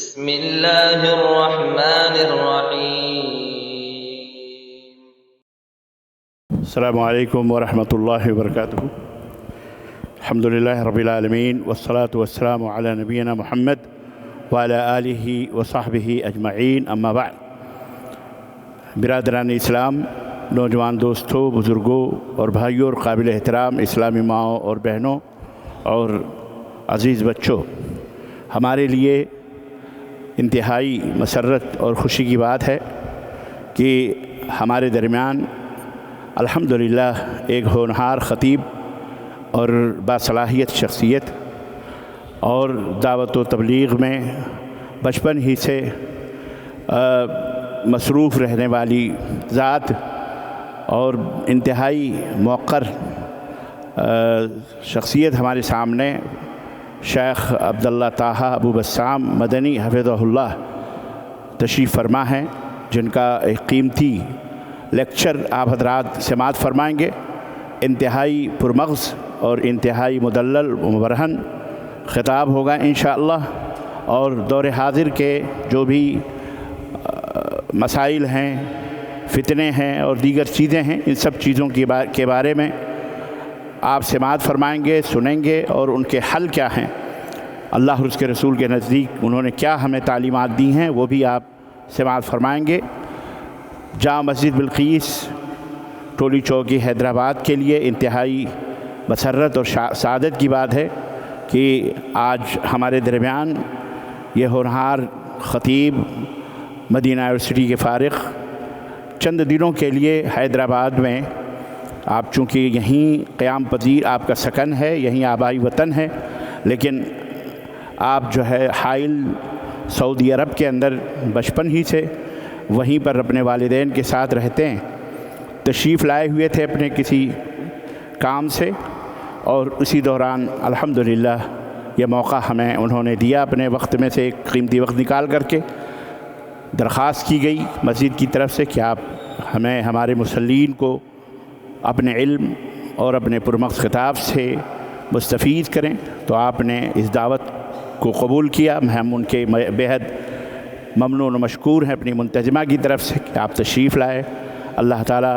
بسم اللہ الرحمن الرحیم۔ السلام علیکم ورحمۃ اللہ وبرکاتہ۔ الحمدللہ رب العالمین والصلاة والسلام علی نبینا محمد وعلی آلہ وصحبہ اجمعین، اما بعد۔ برادران اسلام، نوجوان دوستوں، بزرگوں اور بھائیوں اور قابل احترام اسلامی ماؤں اور بہنوں اور عزیز بچوں، ہمارے لیے انتہائی مسرت اور خوشی کی بات ہے کہ ہمارے درمیان الحمدللہ ایک ہونہار خطیب اور باصلاحیت شخصیت اور دعوت و تبلیغ میں بچپن ہی سے مصروف رہنے والی ذات اور انتہائی موقر شخصیت ہمارے سامنے شیخ عبداللہ طٰہٰ ابو بسام مدنی حفظہ اللہ تشریف فرما ہیں، جن کا ایک قیمتی لیکچر آپ حضرات سماعت فرمائیں گے۔ انتہائی پرمغز اور انتہائی مدلل و مبرہن خطاب ہوگا انشاءاللہ، اور دور حاضر کے جو بھی مسائل ہیں، فتنے ہیں اور دیگر چیزیں ہیں، ان سب چیزوں کے بارے میں آپ سماعت فرمائیں گے، سنیں گے، اور ان کے حل کیا ہیں، اللہ اور اس کے رسول کے نزدیک انہوں نے کیا ہمیں تعلیمات دی ہیں، وہ بھی آپ سماعت فرمائیں گے۔ جامع مسجد بلقیس، ٹولی چوکی، حیدرآباد کے لیے انتہائی مسرت اور سعادت کی بات ہے کہ آج ہمارے درمیان یہ ہونہار خطیب مدینہ یونیورسٹی کے فارغ چند دنوں کے لیے حیدرآباد میں، آپ چونکہ یہیں قیام پذیر آپ کا سکن ہے، یہیں آبائی وطن ہے، لیکن آپ جو ہے حائل سعودی عرب کے اندر بچپن ہی سے وہیں پر اپنے والدین کے ساتھ رہتے ہیں، تشریف لائے ہوئے تھے اپنے کسی کام سے، اور اسی دوران الحمدللہ یہ موقع ہمیں انہوں نے دیا، اپنے وقت میں سے ایک قیمتی وقت نکال کر کے درخواست کی گئی مسجد کی طرف سے کہ آپ ہمیں ہمارے مصلین کو اپنے علم اور اپنے پرمغز خطاب سے مستفید کریں، تو آپ نے اس دعوت کو قبول کیا۔ ہم ان کے بےحد ممنون و مشکور ہیں اپنی منتظمہ کی طرف سے کہ آپ تشریف لائے۔ اللہ تعالیٰ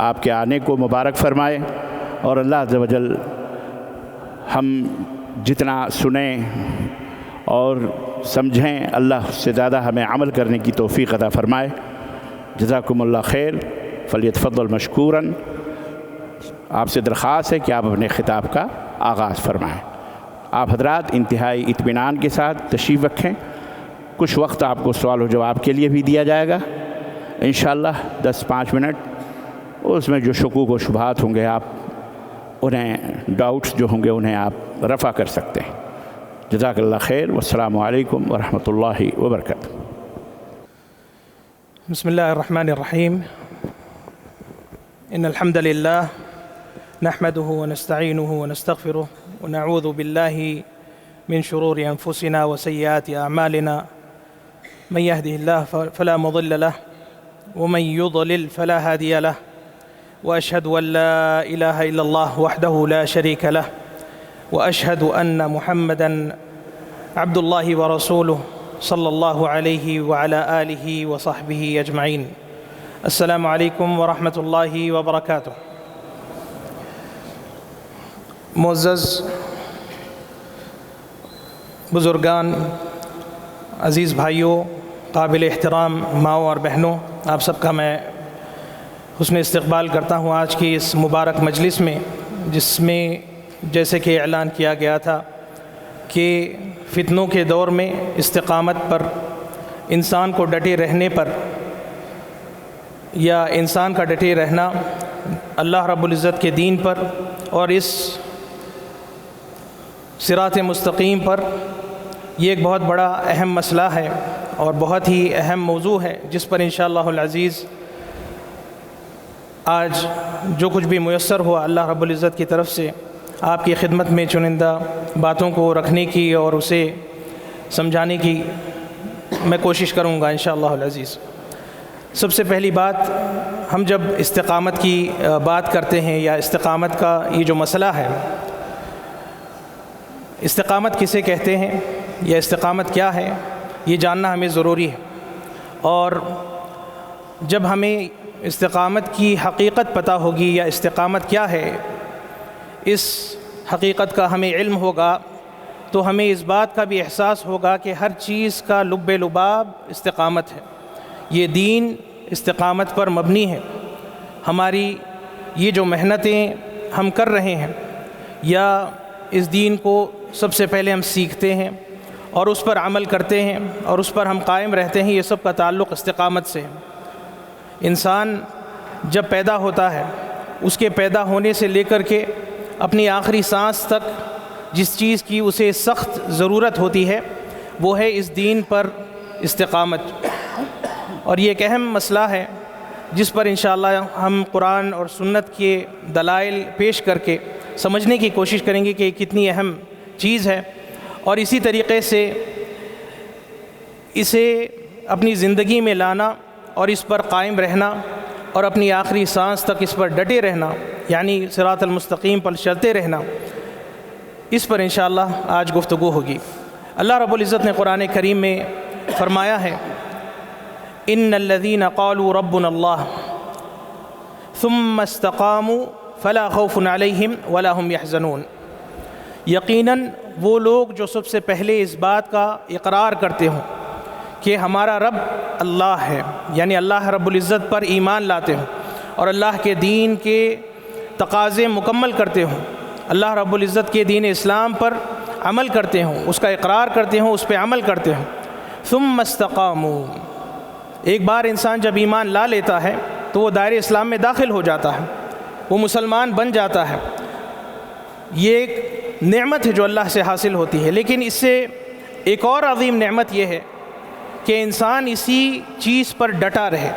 آپ کے آنے کو مبارک فرمائے، اور اللہ عز و جل ہم جتنا سنیں اور سمجھیں، اللہ سے زیادہ ہمیں عمل کرنے کی توفیق عطا فرمائے۔ جزاکم اللہ خیر، فلیتفضل مشکوراً۔ آپ سے درخواست ہے کہ آپ اپنے خطاب کا آغاز فرمائیں۔ آپ حضرات انتہائی اطمینان کے ساتھ تشریف رکھیں، کچھ وقت آپ کو سوال و جواب کے لیے بھی دیا جائے گا انشاءاللہ، 10-5 منٹ۔ اس میں جو شکوک و شبہات ہوں گے، آپ انہیں ڈاؤٹس جو ہوں گے انہیں آپ رفع کر سکتے ہیں۔ جزاک اللہ خیر، والسلام علیکم ورحمۃ اللہ وبرکاتہ۔ بسم اللہ الرحمن الرحیم۔ ان الحمد للہ نحمده ونستعینه ونستغفره ونعوذ باللہ من شرور انفسنا وسیئات اعمالنا، من يهده الله فلا مضل له ومن يضلل فلا هادي له، واشهد ان لا اله الا الله وحده لا شريك له، واشهد ان محمدا عبد الله ورسوله صلی اللہ علیہ وعلى آلہ وصحبہ اجمعین۔ السلام علیکم ورحمۃ اللہ وبرکاتہ۔ معزز بزرگان، عزیز بھائیوں، قابل احترام ماؤں اور بہنوں، آپ سب کا میں حسن استقبال کرتا ہوں آج کی اس مبارک مجلس میں، جس میں جیسے کہ اعلان کیا گیا تھا کہ فتنوں کے دور میں استقامت پر، انسان کو ڈٹے رہنے پر، یا انسان کا ڈٹے رہنا اللہ رب العزت کے دین پر اور اس صراط مستقیم پر، یہ ایک بہت بڑا اہم مسئلہ ہے اور بہت ہی اہم موضوع ہے، جس پر انشاءاللہ العزیز آج جو کچھ بھی میسر ہوا اللہ رب العزت کی طرف سے آپ کی خدمت میں چنندہ باتوں کو رکھنے کی اور اسے سمجھانے کی میں کوشش کروں گا انشاءاللہ العزیز۔ سب سے پہلی بات، ہم جب استقامت کی بات کرتے ہیں یا استقامت کا یہ جو مسئلہ ہے، استقامت کسے کہتے ہیں یا استقامت کیا ہے، یہ جاننا ہمیں ضروری ہے۔ اور جب ہمیں استقامت کی حقیقت پتہ ہوگی یا استقامت کیا ہے، اس حقیقت کا ہمیں علم ہوگا، تو ہمیں اس بات کا بھی احساس ہوگا کہ ہر چیز کا لب لباب استقامت ہے۔ یہ دین استقامت پر مبنی ہے۔ ہماری یہ جو محنتیں ہم کر رہے ہیں، یا اس دین کو سب سے پہلے ہم سیکھتے ہیں اور اس پر عمل کرتے ہیں اور اس پر ہم قائم رہتے ہیں، یہ سب کا تعلق استقامت سے ہے۔ انسان جب پیدا ہوتا ہے، اس کے پیدا ہونے سے لے کر کے اپنی آخری سانس تک جس چیز کی اسے سخت ضرورت ہوتی ہے وہ ہے اس دین پر استقامت۔ اور یہ ایک اہم مسئلہ ہے جس پر انشاءاللہ ہم قرآن اور سنت کے دلائل پیش کر کے سمجھنے کی کوشش کریں گے کہ یہ کتنی اہم چیز ہے، اور اسی طریقے سے اسے اپنی زندگی میں لانا اور اس پر قائم رہنا اور اپنی آخری سانس تک اس پر ڈٹے رہنا، یعنی صراط المستقیم پر چلتے رہنا، اس پر انشاءاللہ آج گفتگو ہوگی۔ اللہ رب العزت نے قرآن کریم میں فرمایا ہے، ان الذین قالوا ربنا اللہ ثم استقاموا فلا خوف علیہم ولا هم یحزنون۔ یقیناً وہ لوگ جو سب سے پہلے اس بات کا اقرار کرتے ہوں کہ ہمارا رب اللہ ہے، یعنی اللہ رب العزت پر ایمان لاتے ہوں اور اللہ کے دین کے تقاضے مکمل کرتے ہوں، اللہ رب العزت کے دین اسلام پر عمل کرتے ہوں، اس کا اقرار کرتے ہوں، اس پہ عمل کرتے ہوں، ثم استقاموا، ایک بار انسان جب ایمان لا لیتا ہے تو وہ دائرہ اسلام میں داخل ہو جاتا ہے، وہ مسلمان بن جاتا ہے۔ یہ ایک نعمت ہے جو اللہ سے حاصل ہوتی ہے، لیکن اس سے ایک اور عظیم نعمت یہ ہے کہ انسان اسی چیز پر ڈٹا رہے،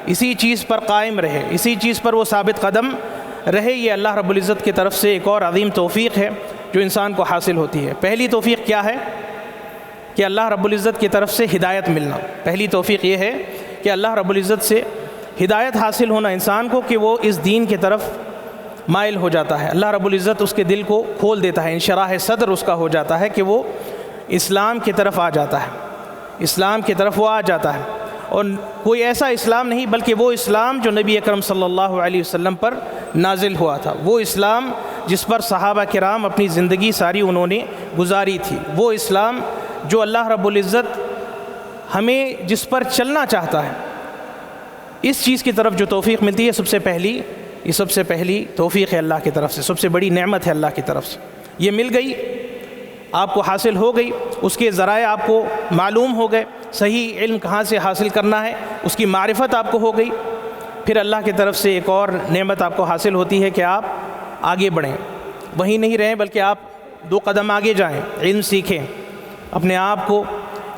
اسی چیز پر قائم رہے، اسی چیز پر وہ ثابت قدم رہے۔ یہ اللہ رب العزت کی طرف سے ایک اور عظیم توفیق ہے جو انسان کو حاصل ہوتی ہے۔ پہلی توفیق کیا ہے؟ کہ اللہ رب العزت کی طرف سے ہدایت ملنا۔ پہلی توفیق یہ ہے کہ اللہ رب العزت سے ہدایت حاصل ہونا انسان کو، کہ وہ اس دین کی طرف مائل ہو جاتا ہے، اللہ رب العزت اس کے دل کو کھول دیتا ہے، انشراح صدر اس کا ہو جاتا ہے کہ وہ اسلام کی طرف آ جاتا ہے، اسلام کی طرف وہ آ جاتا ہے۔ اور کوئی ایسا اسلام نہیں بلکہ وہ اسلام جو نبی اکرم صلی اللہ علیہ وسلم پر نازل ہوا تھا، وہ اسلام جس پر صحابہ کرام اپنی زندگی ساری انہوں نے گزاری تھی، وہ اسلام جو اللہ رب العزت ہمیں جس پر چلنا چاہتا ہے، اس چیز کی طرف جو توفیق ملتی ہے، سب سے پہلی توفیق ہے اللہ کی طرف سے، سب سے بڑی نعمت ہے اللہ کی طرف سے۔ یہ مل گئی، آپ کو حاصل ہو گئی، اس کے ذرائع آپ کو معلوم ہو گئے، صحیح علم کہاں سے حاصل کرنا ہے اس کی معرفت آپ کو ہو گئی۔ پھر اللہ کی طرف سے ایک اور نعمت آپ کو حاصل ہوتی ہے کہ آپ آگے بڑھیں، وہیں نہیں رہیں بلکہ آپ 2 قدم آگے جائیں، علم سیکھیں، اپنے آپ کو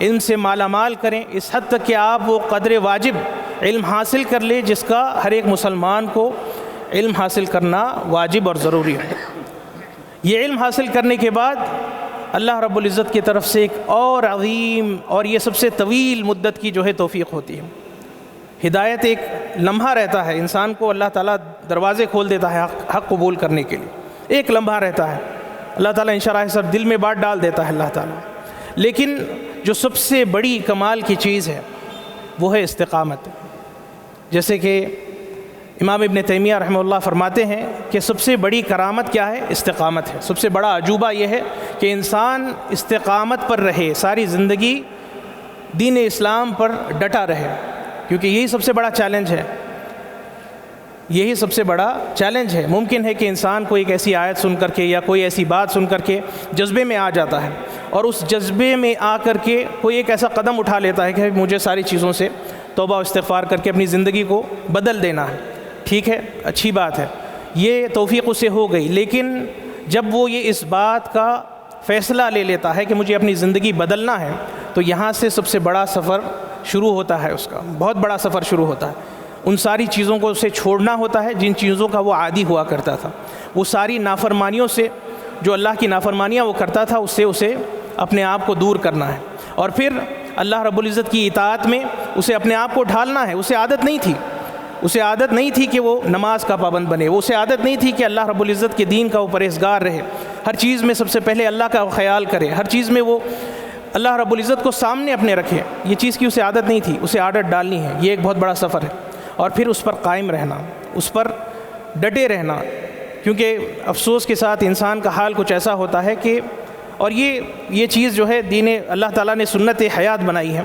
علم سے مالا مال کریں، اس حد تک کہ آپ وہ قدر واجب علم حاصل کر لیں جس کا ہر ایک مسلمان کو علم حاصل کرنا واجب اور ضروری ہے۔ یہ علم حاصل کرنے کے بعد اللہ رب العزت کی طرف سے ایک اور عظیم اور یہ سب سے طویل مدت کی جو ہے توفیق ہوتی ہے۔ ہدایت ایک لمحہ رہتا ہے، انسان کو اللہ تعالیٰ دروازے کھول دیتا ہے حق قبول کرنے کے لیے، ایک لمحہ رہتا ہے، اللہ تعالیٰ انشراح صدر دل میں بات ڈال دیتا ہے اللہ تعالیٰ۔ لیکن جو سب سے بڑی کمال کی چیز ہے وہ ہے استقامت۔ جیسے کہ امام ابن تیمیہ رحمہ اللہ فرماتے ہیں کہ سب سے بڑی کرامت کیا ہے؟ استقامت ہے۔ سب سے بڑا عجوبہ یہ ہے کہ انسان استقامت پر رہے، ساری زندگی دین اسلام پر ڈٹا رہے، کیونکہ یہی سب سے بڑا چیلنج ہے، یہی سب سے بڑا چیلنج ہے۔ ممکن ہے کہ انسان کو ایک ایسی آیت سن کر کے یا کوئی ایسی بات سن کر کے جذبے میں آ جاتا ہے، اور اس جذبے میں آ کر کے کوئی ایک ایسا قدم اٹھا لیتا ہے کہ مجھے ساری چیزوں سے توبہ و استغفار کر کے اپنی زندگی کو بدل دینا ہے۔ ٹھیک ہے، اچھی بات ہے، یہ توفیق اسے ہو گئی، لیکن جب وہ یہ اس بات کا فیصلہ لے لیتا ہے کہ مجھے اپنی زندگی بدلنا ہے، تو یہاں سے سب سے بڑا سفر شروع ہوتا ہے، اس کا بہت بڑا سفر شروع ہوتا ہے۔ ان ساری چیزوں کو اسے چھوڑنا ہوتا ہے جن چیزوں کا وہ عادی ہوا کرتا تھا، وہ ساری نافرمانیوں سے، جو اللہ کی نافرمانیاں وہ کرتا تھا، اس سے اسے اپنے آپ کو دور کرنا ہے، اور پھر اللہ رب العزت کی اطاعت میں اسے اپنے آپ کو ڈھالنا ہے۔ اسے عادت نہیں تھی کہ وہ نماز کا پابند بنے، اسے عادت نہیں تھی کہ اللہ رب العزت کے دین کا وہ پرہیزگار رہے، ہر چیز میں سب سے پہلے اللہ کا خیال کرے، ہر چیز میں وہ اللہ رب العزت کو سامنے اپنے رکھے، یہ چیز کی اسے عادت نہیں تھی، اسے عادت ڈالنی ہے، یہ ایک بہت بڑا سفر ہے، اور پھر اس پر قائم رہنا، اس پر ڈٹے رہنا، کیونکہ افسوس کے ساتھ انسان کا حال کچھ ایسا ہوتا ہے کہ، اور یہ چیز جو ہے دین اللہ تعالیٰ نے سنت حیات بنائی ہے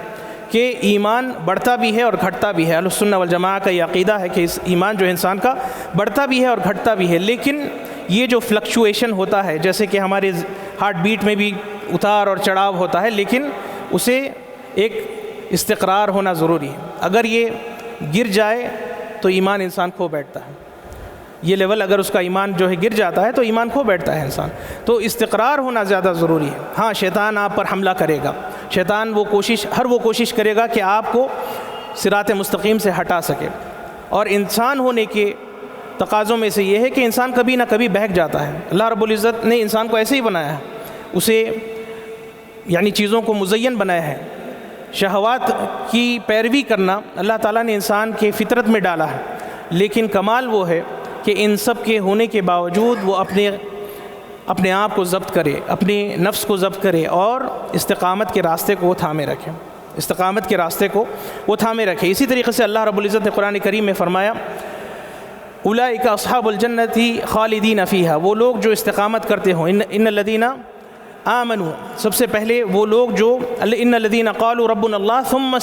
کہ ایمان بڑھتا بھی ہے اور گھٹتا بھی ہے۔ اہل السنہ والجماعہ کا یہ عقیدہ ہے کہ اس ایمان جو انسان کا بڑھتا بھی ہے اور گھٹتا بھی ہے، لیکن یہ جو فلکچویشن ہوتا ہے، جیسے کہ ہمارے ہارٹ بیٹ میں بھی اتار اور چڑھاؤ ہوتا ہے، لیکن اسے ایک استقرار ہونا ضروری ہے۔ اگر یہ گر جائے تو ایمان انسان کھو بیٹھتا ہے، یہ لیول اگر اس کا ایمان جو ہے گر جاتا ہے تو ایمان کھو بیٹھتا ہے انسان، تو استقرار ہونا زیادہ ضروری ہے۔ ہاں، شیطان آپ پر حملہ کرے گا، شیطان وہ کوشش کرے گا کہ آپ کو صراط مستقیم سے ہٹا سکے، اور انسان ہونے کے تقاضوں میں سے یہ ہے کہ انسان کبھی نہ کبھی بہک جاتا ہے۔ اللہ رب العزت نے انسان کو ایسے ہی بنایا ہے، اسے یعنی چیزوں کو مزین بنایا ہے، شہوات کی پیروی کرنا اللہ تعالیٰ نے انسان کے فطرت میں ڈالا ہے، لیکن کمال وہ ہے کہ ان سب کے ہونے کے باوجود وہ اپنے آپ کو ضبط کرے، اپنے نفس کو ضبط کرے، اور استقامت کے راستے کو وہ تھامے رکھے، استقامت کے راستے کو وہ تھامے رکھے۔ اسی طریقے سے اللہ رب العزت نے قرآن کریم میں فرمایا اولئک اصحاب الجنۃ خالدین فیہا، وہ لوگ جو استقامت کرتے ہوں، ان الذین آمنوا، سب سے پہلے وہ لوگ جو ان الذین قالوا ربنا اللہ ثم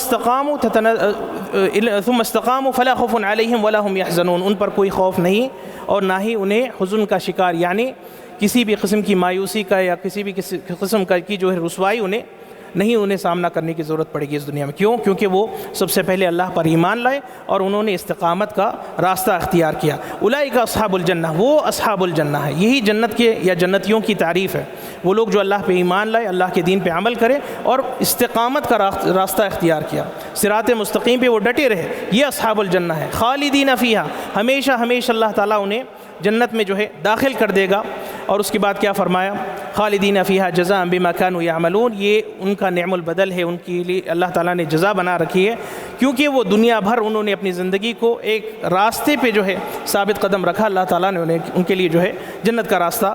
استقاموا فلا خوف علیہم ولا هم یحزنون، ان پر کوئی خوف نہیں اور نہ ہی انہیں حزن کا شکار، یعنی کسی بھی قسم کی مایوسی کا یا کسی بھی قسم کی جو ہے رسوائی انہیں سامنا کرنے کی ضرورت پڑے گی اس دنیا میں۔ کیوں؟ کیونکہ وہ سب سے پہلے اللہ پر ایمان لائے اور انہوں نے استقامت کا راستہ اختیار کیا۔ اولئک اصحاب الجنہ، وہ اصحاب الجنہ ہے، یہی جنت کے یا جنتیوں کی تعریف ہے، وہ لوگ جو اللہ پہ ایمان لائے، اللہ کے دین پہ عمل کرے اور استقامت کا راستہ اختیار کیا، صراط مستقیم پہ وہ ڈٹے رہے، یہ اصحاب الجنہ ہے۔ خالدین فیہا، ہمیشہ ہمیشہ اللہ تعالیٰ انہیں جنت میں جو ہے داخل کر دے گا، اور اس کے بعد کیا فرمایا؟ خالدین فیہا جزاء بما کانوا یعملون، یہ ان کا نعم البدل ہے، ان کے لیے اللہ تعالیٰ نے جزا بنا رکھی ہے، کیونکہ وہ دنیا بھر انہوں نے اپنی زندگی کو ایک راستے پہ جو ہے ثابت قدم رکھا، اللہ تعالیٰ نے ان کے لیے جو ہے جنت کا راستہ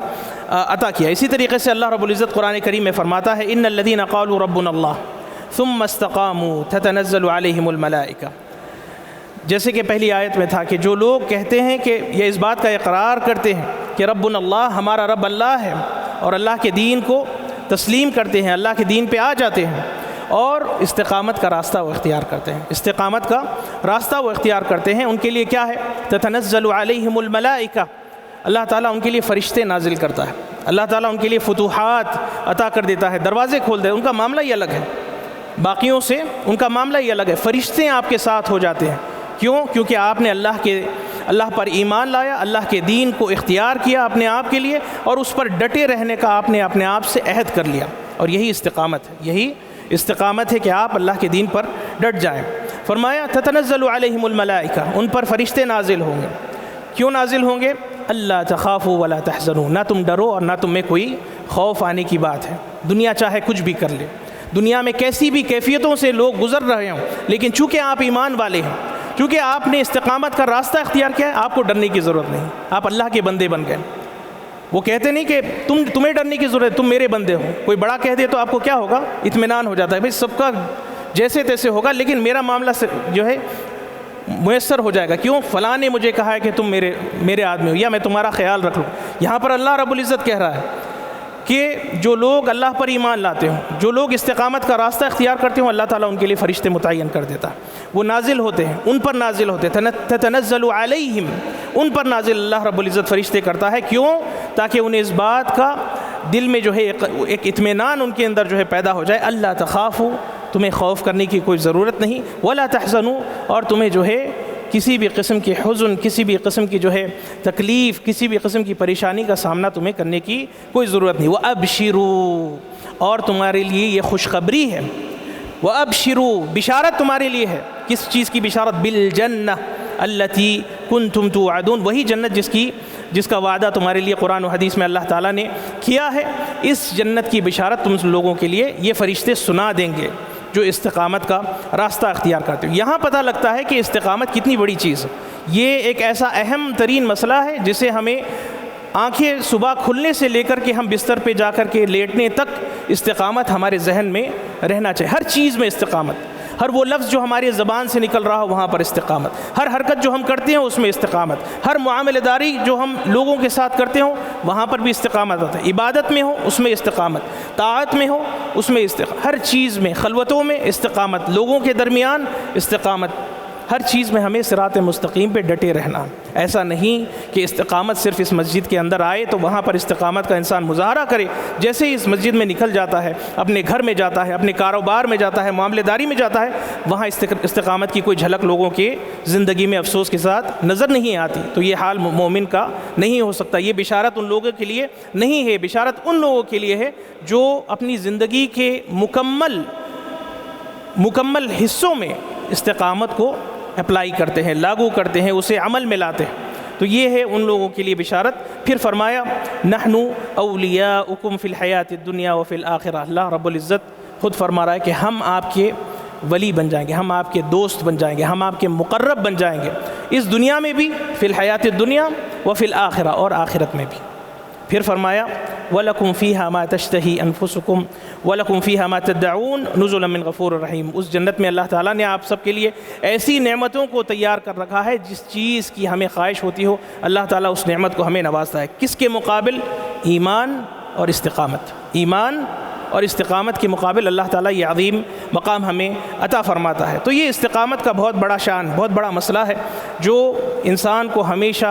عطا کیا۔ اسی طریقے سے اللہ رب العزت قرآن کریم میں فرماتا ہے ان الذین قالوا ربنا اللہ ثم استقاموا تتنزل علیہم الملائکہ، جیسے کہ پہلی آیت میں تھا کہ جو لوگ کہتے ہیں کہ یہ اس بات کا اقرار کرتے ہیں کہ ربنا اللہ، ہمارا رب اللہ ہے، اور اللہ کے دین کو تسلیم کرتے ہیں، اللہ کے دین پہ آ جاتے ہیں، اور استقامت کا راستہ وہ اختیار کرتے ہیں، استقامت کا راستہ وہ اختیار کرتے ہیں، ان کے لیے کیا ہے؟ تتنزل علیہم الملائکہ، اللہ تعالیٰ ان کے لیے فرشتے نازل کرتا ہے، اللہ تعالیٰ ان کے لیے فتوحات عطا کر دیتا ہے، دروازے کھول دے، ان کا معاملہ ہی الگ ہے، باقیوں سے ان کا معاملہ ہی الگ ہے، فرشتے آپ کے ساتھ ہو جاتے ہیں۔ کیوں؟ کیونکہ آپ نے اللہ پر ایمان لایا، اللہ کے دین کو اختیار کیا اپنے آپ کے لیے، اور اس پر ڈٹے رہنے کا آپ نے اپنے آپ سے عہد کر لیا، اور یہی استقامت ہے، یہی استقامت ہے کہ آپ اللہ کے دین پر ڈٹ جائیں۔ فرمایا تتنزل علیہم الملائکہ، ان پر فرشتے نازل ہوں گے۔ کیوں نازل ہوں گے؟ اللہ تخافوا ولا تحزنوا، نہ تم ڈرو اور نہ تم میں کوئی خوف آنے کی بات ہے۔ دنیا چاہے کچھ بھی کر لے، دنیا میں کیسی بھی کیفیتوں سے لوگ گزر رہے ہوں، لیکن چونکہ آپ ایمان والے ہیں، چونکہ آپ نے استقامت کا راستہ اختیار کیا ہے، آپ کو ڈرنے کی ضرورت نہیں، آپ اللہ کے بندے بن گئے۔ وہ کہتے نہیں کہ تمہیں ڈرنے کی ضرورت ہے، تم میرے بندے ہو۔ کوئی بڑا کہہ دے تو آپ کو کیا ہوگا؟ اطمینان ہو جاتا ہے، بھئی سب کا جیسے تیسے ہوگا، لیکن میرا معاملہ جو ہے میسر ہو جائے گا۔ کیوں؟ فلاں نے مجھے کہا ہے کہ تم میرے آدمی ہو، یا میں تمہارا خیال رکھ لوں۔ یہاں پر اللہ رب العزت کہہ رہا ہے کہ جو لوگ اللہ پر ایمان لاتے ہوں، جو لوگ استقامت کا راستہ اختیار کرتے ہوں، اللہ تعالیٰ ان کے لیے فرشتے متعین کر دیتا ہے، وہ نازل ہوتے ہیں، ان پر نازل ہوتے ہیں، تتنزل علیہم، ان پر نازل اللہ رب العزت فرشتے کرتا ہے۔ کیوں؟ تاکہ انہیں اس بات کا دل میں جو ہے ایک اطمینان ان کے اندر جو ہے پیدا ہو جائے، اللہ تخافوا، تمہیں خوف کرنے کی کوئی ضرورت نہیں، ولا تحزنوا، اور تمہیں جو ہے کسی بھی قسم کی حزن، کسی بھی قسم کی جو ہے تکلیف، کسی بھی قسم کی پریشانی کا سامنا تمہیں کرنے کی کوئی ضرورت نہیں۔ وَأَبْشِرُوا، اور تمہارے لیے یہ خوشخبری ہے، وَأَبْشِرُوا، بشارت تمہارے لیے ہے۔ کس چیز کی بشارت؟ بِالْجَنَّةِ الَّتِي كُنْتُمْ تُوعَدُونَ، وہی جنت جس کا وعدہ تمہارے لیے قرآن و حدیث میں اللہ تعالیٰ نے کیا ہے، اس جنت کی بشارت تم لوگوں کے لیے یہ فرشتے سنا دیں گے جو استقامت کا راستہ اختیار کرتے ہو۔ یہاں پتہ لگتا ہے کہ استقامت کتنی بڑی چیز ہے۔ یہ ایک ایسا اہم ترین مسئلہ ہے جسے ہمیں آنکھیں صبح کھلنے سے لے کر کے ہم بستر پہ جا کر کے لیٹنے تک استقامت ہمارے ذہن میں رہنا چاہیے، ہر چیز میں استقامت، ہر وہ لفظ جو ہماری زبان سے نکل رہا ہو وہاں پر استقامت، ہر حرکت جو ہم کرتے ہیں اس میں استقامت، ہر معاملہ داری جو ہم لوگوں کے ساتھ کرتے ہوں وہاں پر بھی استقامت آتا ہے، عبادت میں ہو اس میں استقامت، طاعت میں ہو اس میں استقامت، ہر چیز میں، خلوتوں میں استقامت، لوگوں کے درمیان استقامت، ہر چیز میں ہمیں صراط مستقیم پہ ڈٹے رہنا۔ ایسا نہیں کہ استقامت صرف اس مسجد کے اندر آئے تو وہاں پر استقامت کا انسان مظاہرہ کرے، جیسے ہی اس مسجد میں نکل جاتا ہے، اپنے گھر میں جاتا ہے، اپنے کاروبار میں جاتا ہے، معاملے داری میں جاتا ہے، وہاں استقامت کی کوئی جھلک لوگوں کے زندگی میں افسوس کے ساتھ نظر نہیں آتی، تو یہ حال مومن کا نہیں ہو سکتا۔ یہ بشارت ان لوگوں کے لیے نہیں ہے، بشارت ان لوگوں کے لیے ہے جو اپنی زندگی کے مکمل حصوں میں استقامت کو اپلائی کرتے ہیں، لاگو کرتے ہیں، اسے عمل میں لاتے ہیں، تو یہ ہے ان لوگوں کے لیے بشارت۔ پھر فرمایا نحن اولیاؤکم فی الحیات الدنیا وفی الآخرہ، اللہ رب العزت خود فرما رہا ہے کہ ہم آپ کے ولی بن جائیں گے، ہم آپ کے دوست بن جائیں گے، ہم آپ کے مقرب بن جائیں گے، اس دنیا میں بھی، فی الحیات الدنیا وفی الآخرہ، اور آخرت میں بھی۔ پھر فرمایا وَلَكُمْ فِيهَا مَا تَشْتَهِي أَنفُسُكُمْ وَلَكُمْ فِيهَا مَا تَدَّعُونَ نُزُلًا مِّن غَفُورٍ رَحِيمٍ۔ اس جنت میں اللہ تعالیٰ نے آپ سب کے لیے ایسی نعمتوں کو تیار کر رکھا ہے جس چیز کی ہمیں خواہش ہوتی ہو اللہ تعالیٰ اس نعمت کو ہمیں نوازتا ہے۔ کس کے مقابل؟ ایمان اور استقامت، ایمان اور استقامت کے مقابل اللہ تعالیٰ یہ عظیم مقام ہمیں عطا فرماتا ہے۔ تو یہ استقامت کا بہت بڑا شان، بہت بڑا مسئلہ ہے جو انسان کو ہمیشہ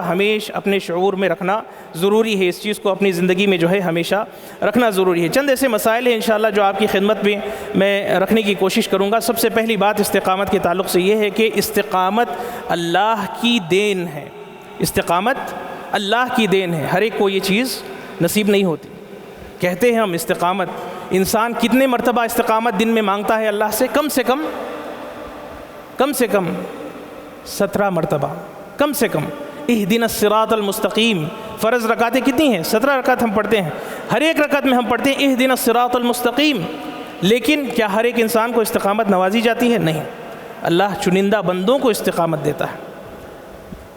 اپنے شعور میں رکھنا ضروری ہے، اس چیز کو اپنی زندگی میں جو ہے ہمیشہ رکھنا ضروری ہے۔ چند ایسے مسائل ہیں انشاءاللہ جو آپ کی خدمت میں رکھنے کی کوشش کروں گا۔ سب سے پہلی بات استقامت کے تعلق سے یہ ہے کہ استقامت اللہ کی دین ہے، استقامت اللہ کی دین ہے، ہر ایک کو یہ چیز نصیب نہیں ہوتی۔ کہتے ہیں ہم استقامت، انسان کتنے مرتبہ استقامت دن میں مانگتا ہے اللہ سے؟ کم سے کم 17 مرتبہ، کم سے کم۔ اہدنا الصراط المستقیم، فرض رکعتیں کتنی ہیں؟ 17 رکعت ہم پڑھتے ہیں، ہر ایک رکعت میں ہم پڑھتے ہیں اہدنا الصراط المستقیم، لیکن کیا ہر ایک انسان کو استقامت نوازی جاتی ہے؟ نہیں، اللہ چنندہ بندوں کو استقامت دیتا ہے،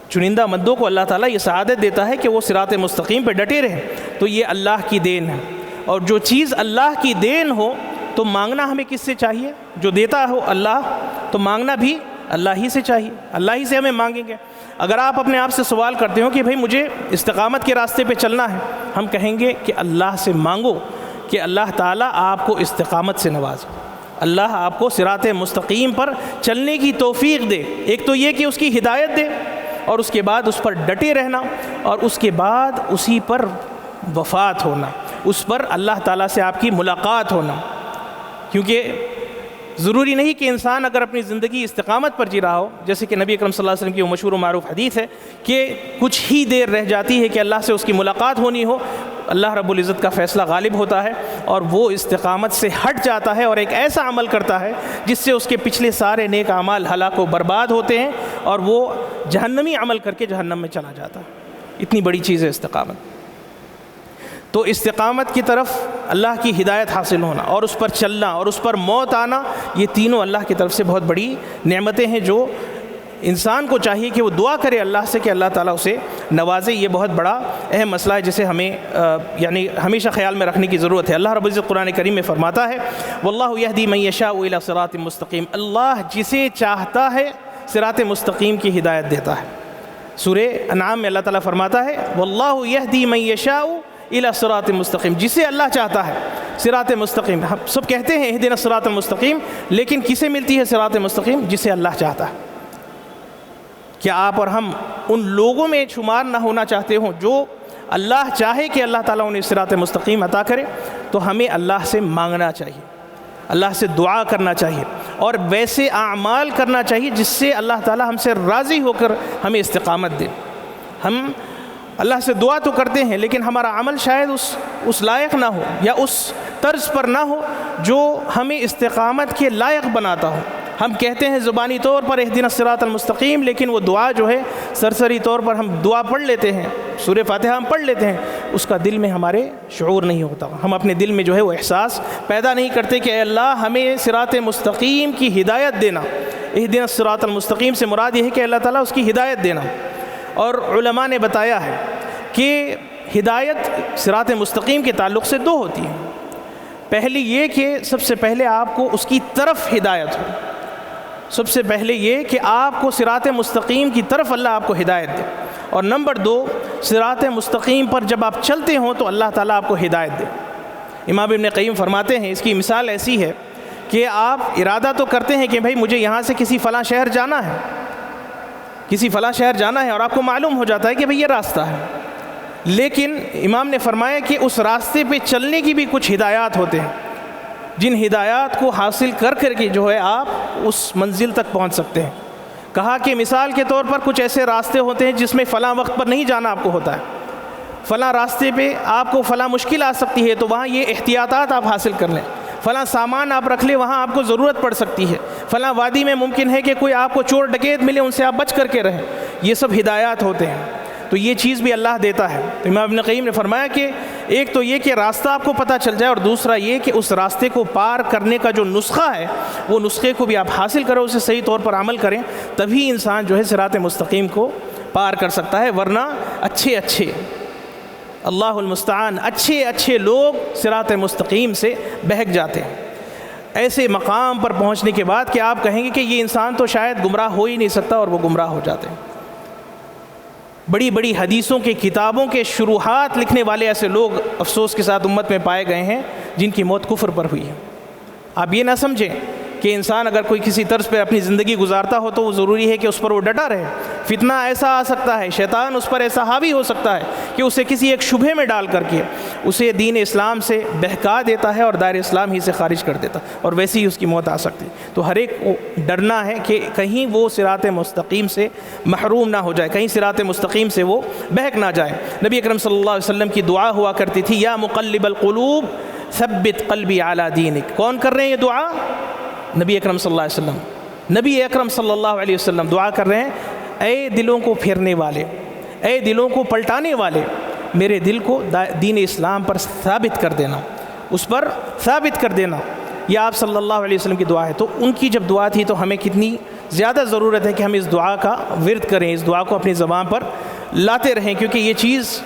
چنندہ بندوں کو اللہ تعالیٰ یہ سعادت دیتا ہے کہ وہ صراط مستقیم پہ ڈٹے رہیں، تو یہ اللہ کی دین ہے۔ اور جو چیز اللہ کی دین ہو تو مانگنا ہمیں کس سے چاہیے؟ جو دیتا ہو اللہ، تو مانگنا بھی اللہ ہی سے چاہیے، اللہ ہی سے ہمیں مانگیں گے۔ اگر آپ اپنے آپ سے سوال کرتے ہو کہ بھائی مجھے استقامت کے راستے پہ چلنا ہے، ہم کہیں گے کہ اللہ سے مانگو کہ اللہ تعالیٰ آپ کو استقامت سے نوازے، اللہ آپ کو صراط مستقیم پر چلنے کی توفیق دے۔ ایک تو یہ کہ اس کی ہدایت دے، اور اس کے بعد اس پر ڈٹے رہنا، اور اس کے بعد اسی پر وفات ہونا، اس پر اللہ تعالیٰ سے آپ کی ملاقات ہونا۔ کیونکہ ضروری نہیں کہ انسان اگر اپنی زندگی استقامت پر جی رہا ہو، جیسے کہ نبی اکرم صلی اللہ علیہ وسلم کی وہ مشہور و معروف حدیث ہے کہ کچھ ہی دیر رہ جاتی ہے کہ اللہ سے اس کی ملاقات ہونی ہو، اللہ رب العزت کا فیصلہ غالب ہوتا ہے اور وہ استقامت سے ہٹ جاتا ہے اور ایک ایسا عمل کرتا ہے جس سے اس کے پچھلے سارے نیک اعمال ہلاک و برباد ہوتے ہیں اور وہ جہنمی عمل کر کے جہنم میں چلا جاتا ہے۔ اتنی بڑی چیز ہے استقامت۔ تو استقامت کی طرف اللہ کی ہدایت حاصل ہونا اور اس پر چلنا اور اس پر موت آنا، یہ تینوں اللہ کی طرف سے بہت بڑی نعمتیں ہیں جو انسان کو چاہیے کہ وہ دعا کرے اللہ سے کہ اللہ تعالیٰ اسے نوازے۔ یہ بہت بڑا اہم مسئلہ ہے جسے ہمیں یعنی ہمیشہ خیال میں رکھنے کی ضرورت ہے۔ اللہ رب العزت قرآن کریم میں فرماتا ہے واللہ یہدی من یشاء الی صراط مستقیم، اللہ جسے چاہتا ہے صراط مستقیم کی ہدایت دیتا ہے۔ سورہ انعام میں اللہ تعالیٰ فرماتا ہے واللہ یہدی من یشاء الی صراط مستقیم، جسے اللہ چاہتا ہے صراط مستقیم۔ ہم سب کہتے ہیں اہدنا الصراط المستقیم، لیکن کسے ملتی ہے صراط مستقیم؟ جسے اللہ چاہتا ہے۔ کیا آپ اور ہم ان لوگوں میں شمار نہ ہونا چاہتے ہوں جو اللہ چاہے کہ اللہ تعالیٰ انہیں صراط مستقیم عطا کرے؟ تو ہمیں اللہ سے مانگنا چاہیے، اللہ سے دعا کرنا چاہیے اور ویسے اعمال کرنا چاہیے جس سے اللہ تعالیٰ ہم سے راضی ہو کر ہمیں استقامت دے۔ ہم اللہ سے دعا تو کرتے ہیں لیکن ہمارا عمل شاید اس لائق نہ ہو یا اس طرز پر نہ ہو جو ہمیں استقامت کے لائق بناتا ہو۔ ہم کہتے ہیں زبانی طور پر اہدنا الصراط المستقیم، لیکن وہ دعا جو ہے سرسری طور پر ہم دعا پڑھ لیتے ہیں، سورہ فاتحہ ہم پڑھ لیتے ہیں، اس کا دل میں ہمارے شعور نہیں ہوتا، ہم اپنے دل میں جو ہے وہ احساس پیدا نہیں کرتے کہ اے اللہ ہمیں صراط مستقیم کی ہدایت دینا۔ اہدنا الصراط المستقیم سے مراد یہ ہے کہ اللہ تعالیٰ اس کی ہدایت دینا۔ اور علماء نے بتایا ہے کہ ہدایت صراط مستقیم کے تعلق سے دو ہوتی ہے۔ پہلی یہ کہ سب سے پہلے آپ کو اس کی طرف ہدایت ہو، سب سے پہلے یہ کہ آپ کو صراط مستقیم کی طرف اللہ آپ کو ہدایت دے، اور نمبر 2 صراط مستقیم پر جب آپ چلتے ہوں تو اللہ تعالیٰ آپ کو ہدایت دے۔ امام ابن قیم فرماتے ہیں اس کی مثال ایسی ہے کہ آپ ارادہ تو کرتے ہیں کہ بھائی مجھے یہاں سے کسی فلاں شہر جانا ہے، کسی فلاں شہر جانا ہے، اور آپ کو معلوم ہو جاتا ہے کہ بھئی یہ راستہ ہے، لیکن امام نے فرمایا کہ اس راستے پہ چلنے کی بھی کچھ ہدایات ہوتے ہیں، جن ہدایات کو حاصل کر کے جو ہے آپ اس منزل تک پہنچ سکتے ہیں۔ کہا کہ مثال کے طور پر کچھ ایسے راستے ہوتے ہیں جس میں فلاں وقت پر نہیں جانا آپ کو ہوتا ہے، فلاں راستے پہ آپ کو فلاں مشکل آ سکتی ہے تو وہاں یہ احتیاطات آپ حاصل کر لیں، فلاں سامان آپ رکھ لیں وہاں آپ کو ضرورت پڑ سکتی ہے، فلاں وادی میں ممکن ہے کہ کوئی آپ کو چور ڈکیت ملے، ان سے آپ بچ کر کے رہیں، یہ سب ہدایات ہوتے ہیں، تو یہ چیز بھی اللہ دیتا ہے۔ تو امام ابن قیم نے فرمایا کہ ایک تو یہ کہ راستہ آپ کو پتہ چل جائے، اور دوسرا یہ کہ اس راستے کو پار کرنے کا جو نسخہ ہے وہ نسخے کو بھی آپ حاصل کریں، اسے صحیح طور پر عمل کریں، تبھی انسان جو ہے صراط مستقیم کو پار کر سکتا ہے، ورنہ اچھے اللہ المستعان اچھے لوگ صراط مستقیم سے بہک جاتے ہیں، ایسے مقام پر پہنچنے کے بعد کہ آپ کہیں گے کہ یہ انسان تو شاید گمراہ ہو ہی نہیں سکتا، اور وہ گمراہ ہو جاتے ہیں۔ بڑی حدیثوں کے کتابوں کے شروحات لکھنے والے ایسے لوگ افسوس کے ساتھ امت میں پائے گئے ہیں جن کی موت کفر پر ہوئی ہے۔ آپ یہ نہ سمجھیں کہ انسان اگر کوئی کسی طرز پہ اپنی زندگی گزارتا ہو تو وہ ضروری ہے کہ اس پر وہ ڈٹا رہے، فتنہ ایسا آ سکتا ہے، شیطان اس پر ایسا حاوی ہو سکتا ہے کہ اسے کسی ایک شبہے میں ڈال کر کے اسے دین اسلام سے بہکا دیتا ہے اور دائر اسلام ہی سے خارج کر دیتا، اور ویسے ہی اس کی موت آ سکتی۔ تو ہر ایک کو ڈرنا ہے کہ کہیں وہ صراط مستقیم سے محروم نہ ہو جائے، کہیں صراط مستقیم سے وہ بہک نہ جائے۔ نبی اکرم صلی اللہ علیہ وسلم کی دعا ہوا کرتی تھی، یا مقلب القلوب ثبت قلبی علی دینک۔ کون کر رہے ہیں یہ دعا؟ نبی اکرم صلی اللہ علیہ وسلم۔ نبی اکرم صلی اللہ علیہ وسلم دعا کر رہے ہیں، اے دلوں کو پھیرنے والے، اے دلوں کو پلٹانے والے، میرے دل کو دین اسلام پر ثابت کر دینا، اس پر ثابت کر دینا۔ یہ آپ صلی اللہ علیہ وسلم کی دعا ہے۔ تو ان کی جب دعا تھی تو ہمیں کتنی زیادہ ضرورت ہے کہ ہم اس دعا کا ورد کریں، اس دعا کو اپنی زبان پر لاتے رہیں، کیونکہ یہ چیز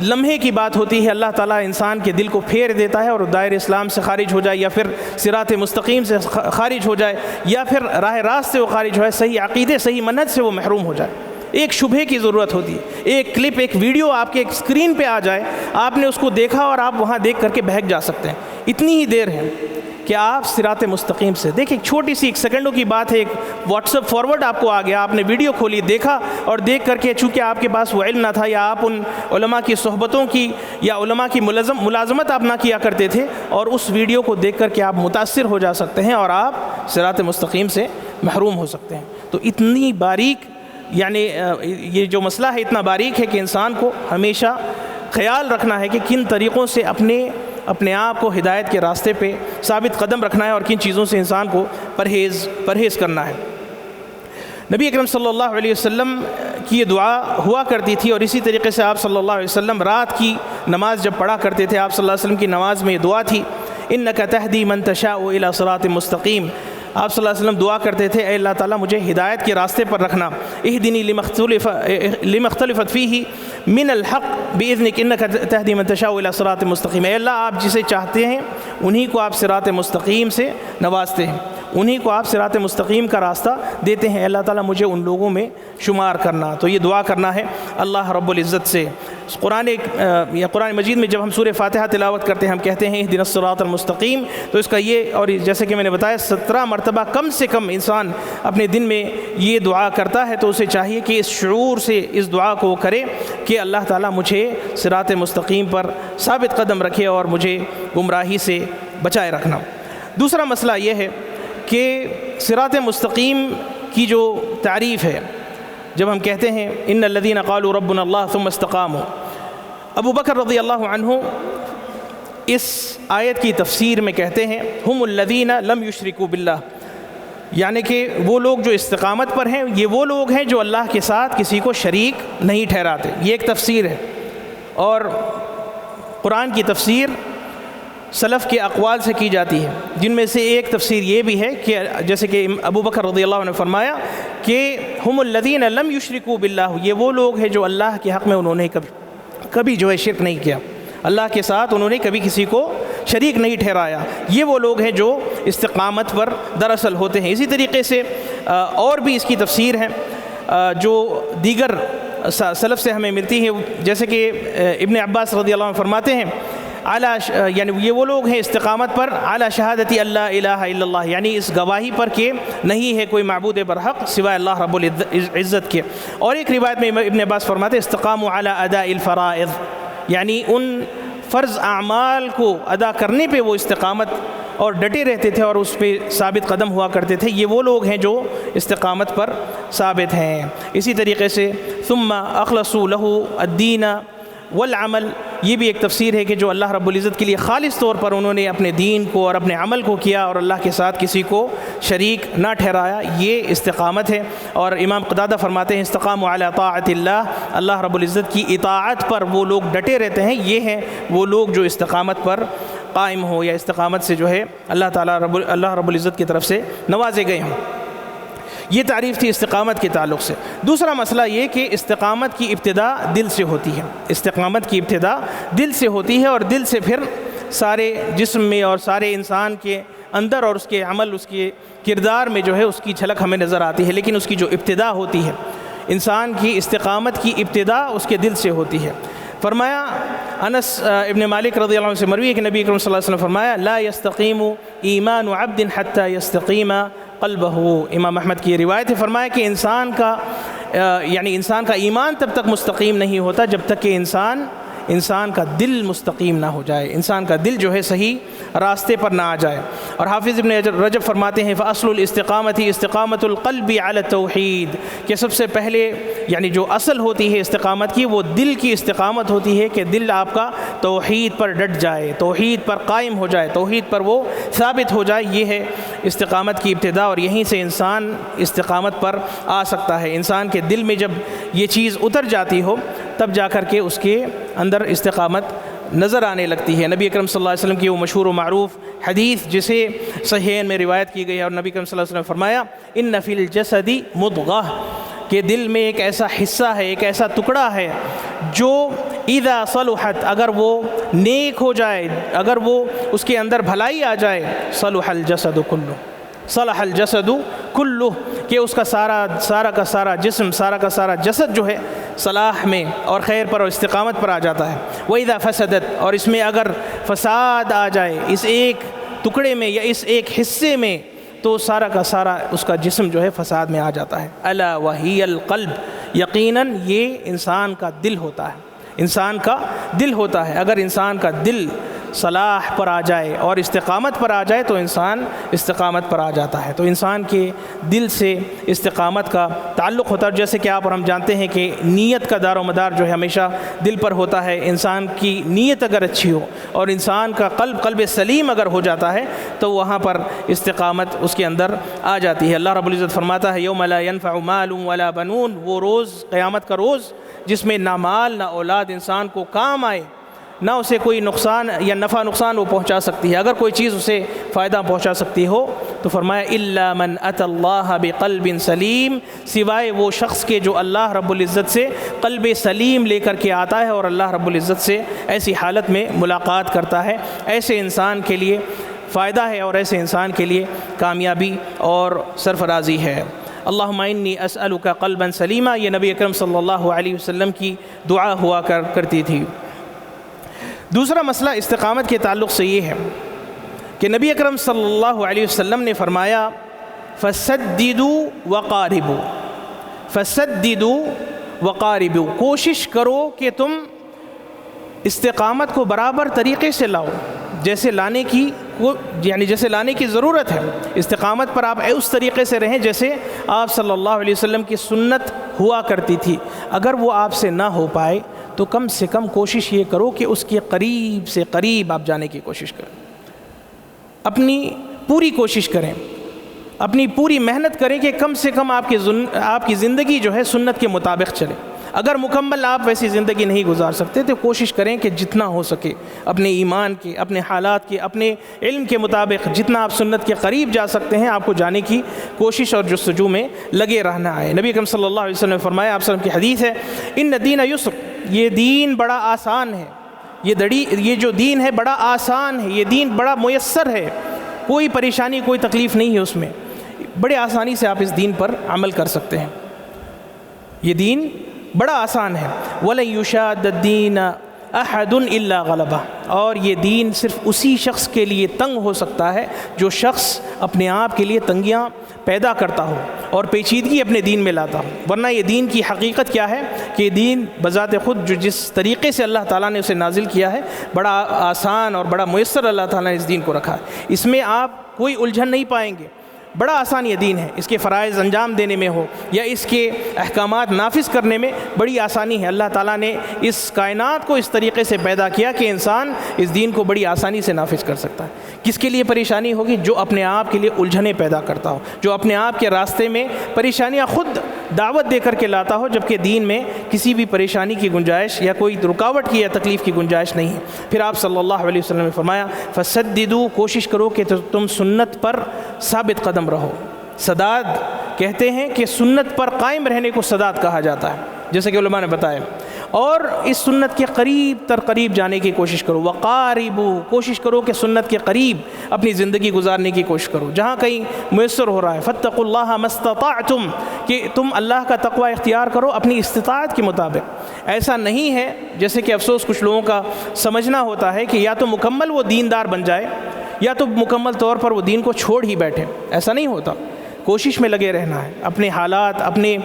لمحے کی بات ہوتی ہے، اللہ تعالیٰ انسان کے دل کو پھیر دیتا ہے اور دائر اسلام سے خارج ہو جائے، یا پھر صراط مستقیم سے خارج ہو جائے، یا پھر راہ راست سے وہ خارج ہو جائے، صحیح عقیدے صحیح منہج سے وہ محروم ہو جائے۔ ایک شبہے کی ضرورت ہوتی ہے، ایک کلپ، ایک ویڈیو آپ کے ایک اسکرین پہ آ جائے، آپ نے اس کو دیکھا اور آپ وہاں دیکھ کر کے بہک جا سکتے ہیں۔ اتنی ہی دیر ہے کہ آپ صراط مستقیم سے دیکھیں، ایک چھوٹی سی 1 سیکنڈوں کی بات ہے، ایک واٹس ایپ فارورڈ آپ کو آ گیا، آپ نے ویڈیو کھولی، دیکھا، اور دیکھ کر کے چونکہ آپ کے پاس وہ علم نہ تھا، یا آپ ان علماء کی صحبتوں کی یا علماء کی ملازمت آپ نہ کیا کرتے تھے، اور اس ویڈیو کو دیکھ کر کے آپ متاثر ہو جا سکتے ہیں اور آپ صراط مستقیم سے محروم ہو سکتے ہیں۔ تو اتنی باریک، یعنی یہ جو مسئلہ ہے اتنا باریک ہے کہ انسان کو ہمیشہ خیال رکھنا ہے کہ کن طریقوں سے اپنے آپ کو ہدایت کے راستے پہ ثابت قدم رکھنا ہے، اور کن چیزوں سے انسان کو پرہیز کرنا ہے۔ نبی اکرم صلی اللہ علیہ وسلم کی یہ دعا ہوا کرتی تھی، اور اسی طریقے سے آپ صلی اللہ علیہ وسلم رات کی نماز جب پڑھا کرتے تھے، آپ صلی اللہ علیہ وسلم کی نماز میں یہ دعا تھی، انک تہدی من تشاء الی صراط مستقیم۔ آپ صلی اللہ علیہ وسلم دعا کرتے تھے، اے اللہ تعالیٰ مجھے ہدایت کے راستے پر رکھنا، اہدنی لما اختلفت فیہ من الحق باذنک انک تہدی من تشاء الی صراط مستقیم۔ اے اللہ آپ جسے چاہتے ہیں انہی کو آپ صراط مستقیم سے نوازتے ہیں، انہی کو آپ صراط مستقیم کا راستہ دیتے ہیں، اللہ تعالیٰ مجھے ان لوگوں میں شمار کرنا۔ تو یہ دعا کرنا ہے اللہ رب العزت سے۔ قرآن مجید میں جب ہم سورہ فاتحہ تلاوت کرتے ہیں، ہم کہتے ہیں اہدنا الصراط المستقیم، تو اس کا یہ، اور جیسے کہ میں نے بتایا 17 مرتبہ کم سے کم انسان اپنے دن میں یہ دعا کرتا ہے، تو اسے چاہیے کہ اس شعور سے اس دعا کو کرے کہ اللہ تعالیٰ مجھے صراط مستقیم پر ثابت قدم رکھے اور مجھے گمراہی سے بچائے رکھنا۔ دوسرا مسئلہ یہ ہے کہ صراط مستقیم کی جو تعریف ہے، جب ہم کہتے ہیں ان الذین قالوا ربنا اللہ ثم استقاموا، ابو بکر رضی اللہ عنہ اس آیت کی تفسیر میں کہتے ہیں ہم الذین لم یشرکوا باللہ، یعنی کہ وہ لوگ جو استقامت پر ہیں یہ وہ لوگ ہیں جو اللہ کے ساتھ کسی کو شریک نہیں ٹھہراتے۔ یہ ایک تفسیر ہے، اور قرآن کی تفسیر سلف کے اقوال سے کی جاتی ہے، جن میں سے ایک تفسیر یہ بھی ہے کہ جیسے کہ ابو بکر رضی اللہ عنہ نے فرمایا کہ ہم الذین لم یشرکوا باللہ، یہ وہ لوگ ہیں جو اللہ کے حق میں انہوں نے کبھی جو ہے شرک نہیں کیا، اللہ کے ساتھ انہوں نے کبھی کسی کو شریک نہیں ٹھہرایا، یہ وہ لوگ ہیں جو استقامت پر دراصل ہوتے ہیں۔ اسی طریقے سے اور بھی اس کی تفسیر ہے جو دیگر سلف سے ہمیں ملتی ہے، جیسے کہ ابن عباس رضی اللہ عنہ فرماتے ہیں یعنی یہ وہ لوگ ہیں استقامت پر علی شہادتی اللہ الہ الا اللہ، یعنی اس گواہی پر کہ نہیں ہے کوئی معبود برحق سوائے اللہ رب العزت کے۔ اور ایک روایت میں ابن عباس فرماتے ہیں استقاموا علی اداء الفرائض، یعنی ان فرض اعمال کو ادا کرنے پہ وہ استقامت اور ڈٹے رہتے تھے اور اس پہ ثابت قدم ہوا کرتے تھے، یہ وہ لوگ ہیں جو استقامت پر ثابت ہیں۔ اسی طریقے سے ثم اخلصوا له الدین والعمل، یہ بھی ایک تفسیر ہے کہ جو اللہ رب العزت کے لیے خالص طور پر انہوں نے اپنے دین کو اور اپنے عمل کو کیا اور اللہ کے ساتھ کسی کو شریک نہ ٹھہرایا، یہ استقامت ہے۔ اور امام قتادہ فرماتے ہیں استقاموا علی طاعت اللہ، اللہ رب العزت کی اطاعت پر وہ لوگ ڈٹے رہتے ہیں، یہ ہیں وہ لوگ جو استقامت پر قائم ہو یا استقامت سے جو ہے اللہ رب العزت کی طرف سے نوازے گئے ہوں۔ یہ تعریف تھی استقامت کے تعلق سے۔ دوسرا مسئلہ یہ کہ استقامت کی ابتدا دل سے ہوتی ہے، استقامت کی ابتدا دل سے ہوتی ہے، اور دل سے پھر سارے جسم میں اور سارے انسان کے اندر اور اس کے عمل، اس کے کردار میں جو ہے اس کی جھلک ہمیں نظر آتی ہے، لیکن اس کی جو ابتدا ہوتی ہے انسان کی استقامت کی ابتدا اس کے دل سے ہوتی ہے۔ فرمایا انس ابن مالک رضی اللہ عنہ سے مروی ہے کہ نبی اکرم صلی اللہ علیہ وسلم فرمایا لا يستقیم ایمان عبد حتی یستقیم قلبہ، امام احمد کی یہ روایت ہے۔ فرمایا کہ انسان کا ایمان تب تک مستقیم نہیں ہوتا جب تک کہ انسان کا دل مستقیم نہ ہو جائے، انسان کا دل جو ہے صحیح راستے پر نہ آ جائے۔ اور حافظ ابن رجب فرماتے ہیں فاصل الاستقامت استقامت القلب علی التوحید، کہ سب سے پہلے یعنی جو اصل ہوتی ہے استقامت کی وہ دل کی استقامت ہوتی ہے کہ دل آپ کا توحید پر ڈٹ جائے، توحید پر قائم ہو جائے، توحید پر وہ ثابت ہو جائے، یہ ہے استقامت کی ابتدا، اور یہیں سے انسان استقامت پر آ سکتا ہے۔ انسان کے دل میں جب یہ چیز اتر جاتی ہو تب جا کر کے اس کے اندر استقامت نظر آنے لگتی ہے۔ نبی اکرم صلی اللہ علیہ وسلم کی وہ مشہور و معروف حدیث جسے صحیحین میں روایت کی گئی ہے، اور نبی اکرم صلی اللہ علیہ وسلم نے فرمایا ان فی الجسد مضغہ، کہ دل میں ایک ایسا حصہ ہے، ایک ایسا ٹکڑا ہے جو اذا صلحت، اگر وہ نیک ہو جائے، اگر وہ اس کے اندر بھلائی آ جائے، صلح الجسد کلہ، صلح الجسد کلہ، کہ اس کا سارا کا سارا جسم، سارا کا سارا جسد جو ہے صلاح میں اور خیر پر اور استقامت پر آ جاتا ہے۔ وَإِذَا فَسَدَتْ، اور اس میں اگر فساد آ جائے اس ایک ٹکڑے میں یا اس ایک حصے میں، تو سارا کا سارا اس کا جسم جو ہے فساد میں آ جاتا ہے۔ الا وہی القلب، یقیناً یہ انسان کا دل ہوتا ہے، انسان کا دل ہوتا ہے۔ اگر انسان کا دل صلاح پر آ جائے اور استقامت پر آ جائے تو انسان استقامت پر آ جاتا ہے۔ تو انسان کے دل سے استقامت کا تعلق ہوتا ہے، جیسے کہ آپ اور ہم جانتے ہیں کہ نیت کا دار و مدار جو ہے ہمیشہ دل پر ہوتا ہے۔ انسان کی نیت اگر اچھی ہو اور انسان کا قلب سلیم اگر ہو جاتا ہے تو وہاں پر استقامت اس کے اندر آ جاتی ہے۔ اللہ رب العزت فرماتا ہے یوم لا ينفع مال ولا بنون، وہ روز قیامت کا روز جس میں نہ مال نہ اولاد انسان کو کام آئے، نہ اسے کوئی نقصان یا نفع نقصان وہ پہنچا سکتی ہے۔ اگر کوئی چیز اسے فائدہ پہنچا سکتی ہو تو فرمایا الا من اتى اللہ بقلب سلیم، سوائے وہ شخص کے جو اللہ رب العزت سے قلب سلیم لے کر کے آتا ہے اور اللہ رب العزت سے ایسی حالت میں ملاقات کرتا ہے، ایسے انسان کے لیے فائدہ ہے اور ایسے انسان کے لیے کامیابی اور سرفرازی ہے۔ اللہم انی اسألک قلبا سلیما، یہ نبی اکرم صلی اللہ علیہ وسلم کی دعا ہوا کرتی تھی۔ دوسرا مسئلہ استقامت کے تعلق سے یہ ہے کہ نبی اکرم صلی اللہ علیہ وسلم نے فرمایا فسددوا وقاربوا، فسددوا وقاربوا، کوشش کرو کہ تم استقامت کو برابر طریقے سے لاؤ، جیسے لانے کی ضرورت ہے۔ استقامت پر آپ اس طریقے سے رہیں جیسے آپ صلی اللہ علیہ وسلم کی سنت ہوا کرتی تھی۔ اگر وہ آپ سے نہ ہو پائے تو کم سے کم کوشش یہ کرو کہ اس کے قریب سے قریب آپ جانے کی کوشش کریں، اپنی پوری کوشش کریں، اپنی پوری محنت کریں کہ کم سے کم آپ کی زندگی جو ہے سنت کے مطابق چلے۔ اگر مکمل آپ ویسی زندگی نہیں گزار سکتے تو کوشش کریں کہ جتنا ہو سکے اپنے ایمان کے، اپنے حالات کے، اپنے علم کے مطابق جتنا آپ سنت کے قریب جا سکتے ہیں آپ کو جانے کی کوشش اور جستجو میں لگے رہنا ہے۔ نبی اکرم صلی اللہ علیہ وسلم نے فرمایا، آپ صلی اللہ علیہ وسلم کی حدیث ہے ان الدین یسر، یہ دین بڑا آسان ہے، یہ جو دین ہے بڑا آسان ہے، یہ دین بڑا میسر ہے، کوئی پریشانی کوئی تکلیف نہیں ہے اس میں، بڑے آسانی سے آپ اس دین پر عمل کر سکتے ہیں، یہ دین بڑا آسان ہے۔ وَلَن يُشَادَّ الدِّينَ أَحَدٌ إِلَّا غَلَبَهُ، اور یہ دین صرف اسی شخص کے لیے تنگ ہو سکتا ہے جو شخص اپنے آپ کے لیے تنگیاں پیدا کرتا ہو اور پیچیدگی اپنے دین میں لاتا ہو، ورنہ یہ دین کی حقیقت کیا ہے کہ یہ دین بذات خود جو جس طریقے سے اللہ تعالیٰ نے اسے نازل کیا ہے بڑا آسان اور بڑا میسر اللہ تعالیٰ نے اس دین کو رکھا ہے، اس میں آپ کوئی الجھن نہیں پائیں گے، بڑا آسان یہ دین ہے، اس کے فرائض انجام دینے میں ہو یا اس کے احکامات نافذ کرنے میں بڑی آسانی ہے۔ اللہ تعالیٰ نے اس کائنات کو اس طریقے سے پیدا کیا کہ انسان اس دین کو بڑی آسانی سے نافذ کر سکتا ہے۔ کس کے لیے پریشانی ہوگی؟ جو اپنے آپ کے لیے الجھنیں پیدا کرتا ہو، جو اپنے آپ کے راستے میں پریشانیاں خود دعوت دے کر کے لاتا ہو، جبکہ دین میں کسی بھی پریشانی کی گنجائش یا کوئی رکاوٹ کی یا تکلیف کی گنجائش نہیں ہے۔ پھر آپ صلی اللہ علیہ وسلم نے فرمایا فَسَدِّدُوا، کوشش کرو کہ تم سنت پر ثابت قدم رہو۔ سداد کہتے ہیں کہ سنت پر قائم رہنے کو سداد کہا جاتا ہے، جیسے کہ علماء نے بتایا، اور اس سنت کے قریب تر قریب جانے کی کوشش کرو۔ وقاربوا، کوشش کرو کہ سنت کے قریب اپنی زندگی گزارنے کی کوشش کرو جہاں کہیں میسر ہو رہا ہے۔ فاتقوا اللہ ما استطعتم، کہ تم اللہ کا تقوی اختیار کرو اپنی استطاعت کے مطابق۔ ایسا نہیں ہے جیسے کہ افسوس کچھ لوگوں کا سمجھنا ہوتا ہے کہ یا تو مکمل وہ دیندار بن جائے یا تو مکمل طور پر وہ دین کو چھوڑ ہی بیٹھے، ایسا نہیں ہوتا۔ کوشش میں لگے رہنا ہے، اپنے حالات اپنے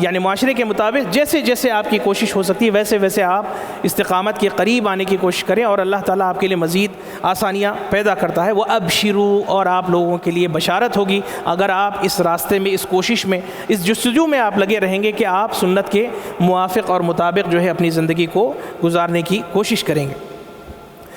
یعنی معاشرے کے مطابق جیسے جیسے آپ کی کوشش ہو سکتی ہے ویسے ویسے آپ استقامت کے قریب آنے کی کوشش کریں، اور اللہ تعالیٰ آپ کے لیے مزید آسانیاں پیدا کرتا ہے۔ وَأَبْشِرُوا، اور آپ لوگوں کے لیے بشارت ہوگی اگر آپ اس راستے میں، اس کوشش میں، اس جستجو میں آپ لگے رہیں گے کہ آپ سنت کے موافق اور مطابق جو ہے اپنی زندگی کو گزارنے کی کوشش کریں گے۔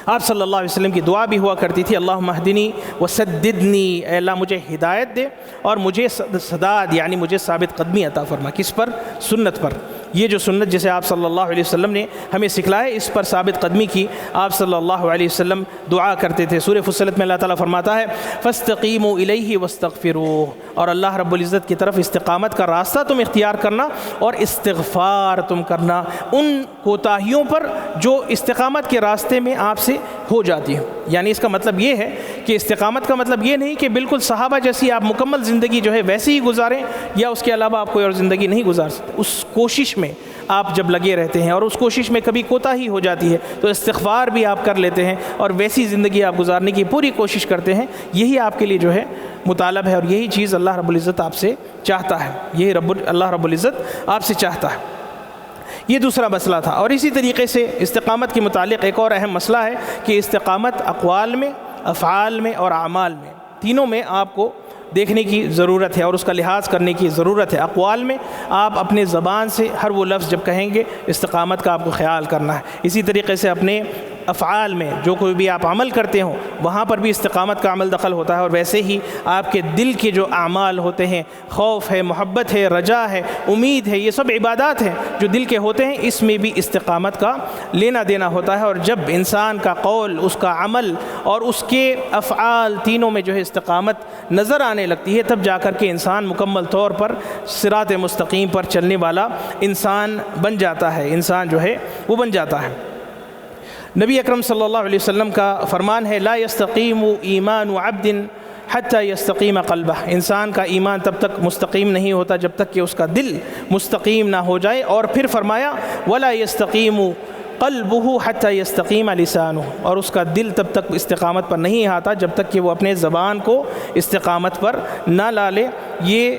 آپ صلی اللہ علیہ وسلم کی دعا بھی ہوا کرتی تھی، اللہم اہدنی وسددنی، اے اللہ مجھے ہدایت دے اور مجھے سداد یعنی مجھے ثابت قدمی عطا فرما۔ کس پر؟ سنت پر۔ یہ جو سنت جسے آپ صلی اللہ علیہ وسلم نے ہمیں سکھلائے، اس پر ثابت قدمی کی آپ صلی اللہ علیہ وسلم دعا کرتے تھے۔ سورہ فصلت میں اللہ تعالیٰ فرماتا ہے فاستقیموا الیہ واستغفروہ، اور اللہ رب العزت کی طرف استقامت کا راستہ تم اختیار کرنا اور استغفار تم کرنا ان کوتاہیوں پر جو استقامت کے راستے میں آپ سے ہو جاتی ہیں۔ یعنی اس کا مطلب یہ ہے کہ استقامت کا مطلب یہ نہیں کہ بالکل صحابہ جیسی آپ مکمل زندگی جو ہے ویسے ہی گزاریں یا اس کے علاوہ آپ کوئی اور زندگی نہیں گزار سکتے۔ اس کوشش میں آپ جب لگے رہتے ہیں اور اس کوشش میں کبھی کوتاہی ہو جاتی ہے تو استغفار بھی آپ کر لیتے ہیں اور ویسی زندگی آپ گزارنے کی پوری کوشش کرتے ہیں، یہی آپ کے لیے جو ہے مطالب ہے اور یہی چیز اللہ رب العزت آپ سے چاہتا ہے، یہی اللہ رب العزت آپ سے چاہتا ہے۔ یہ دوسرا مسئلہ تھا۔ اور اسی طریقے سے استقامت کے متعلق ایک اور اہم مسئلہ ہے کہ استقامت اقوال میں، افعال میں اور اعمال میں، تینوں میں آپ کو دیکھنے کی ضرورت ہے اور اس کا لحاظ کرنے کی ضرورت ہے۔ اقوال میں آپ اپنے زبان سے ہر وہ لفظ جب کہیں گے استقامت کا آپ کو خیال کرنا ہے، اسی طریقے سے اپنے افعال میں جو کوئی بھی آپ عمل کرتے ہوں وہاں پر بھی استقامت کا عمل دخل ہوتا ہے، اور ویسے ہی آپ کے دل کے جو اعمال ہوتے ہیں، خوف ہے، محبت ہے، رجا ہے، امید ہے، یہ سب عبادات ہیں جو دل کے ہوتے ہیں، اس میں بھی استقامت کا لینا دینا ہوتا ہے۔ اور جب انسان کا قول، اس کا عمل اور اس کے افعال تینوں میں جو ہے استقامت نظر آنے لگتی ہے، تب جا کر کے انسان مکمل طور پر صراط مستقیم پر چلنے والا انسان بن جاتا ہے، انسان جو ہے وہ بن جاتا ہے۔ نبی اکرم صلی اللہ علیہ وسلم کا فرمان ہے لا یستقیم ایمان عبد حتی یستقیم قلبہ، انسان کا ایمان تب تک مستقیم نہیں ہوتا جب تک کہ اس کا دل مستقیم نہ ہو جائے، اور پھر فرمایا ولا یستقیم قلبہ حتی یستقیم لسانہ، اور اس کا دل تب تک استقامت پر نہیں آتا جب تک کہ وہ اپنے زبان کو استقامت پر نہ لا لے، یہ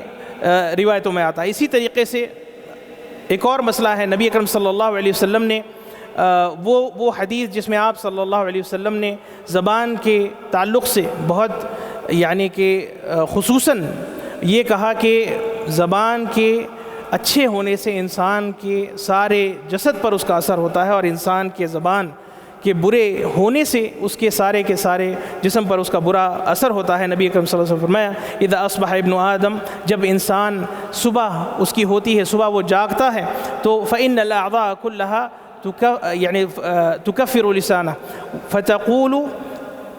روایتوں میں آتا ہے۔ اسی طریقے سے ایک اور مسئلہ ہے، نبی اکرم صلی اللہ علیہ وسلم نے وہ حدیث جس میں آپ صلی اللہ علیہ وسلم نے زبان کے تعلق سے بہت یعنی کہ خصوصاً یہ کہا کہ زبان کے اچھے ہونے سے انسان کے سارے جسد پر اس کا اثر ہوتا ہے، اور انسان کے زبان کے برے ہونے سے اس کے سارے جسم پر اس کا برا اثر ہوتا ہے۔ نبی اکرم صلی اللہ علیہ وسلم فرمایا اذا اصبح ابن آدم، جب انسان صبح اس کی ہوتی ہے، صبح وہ جاگتا ہے تو فإن الأعضاء كلها یعنی تکفر لسانہ فتقول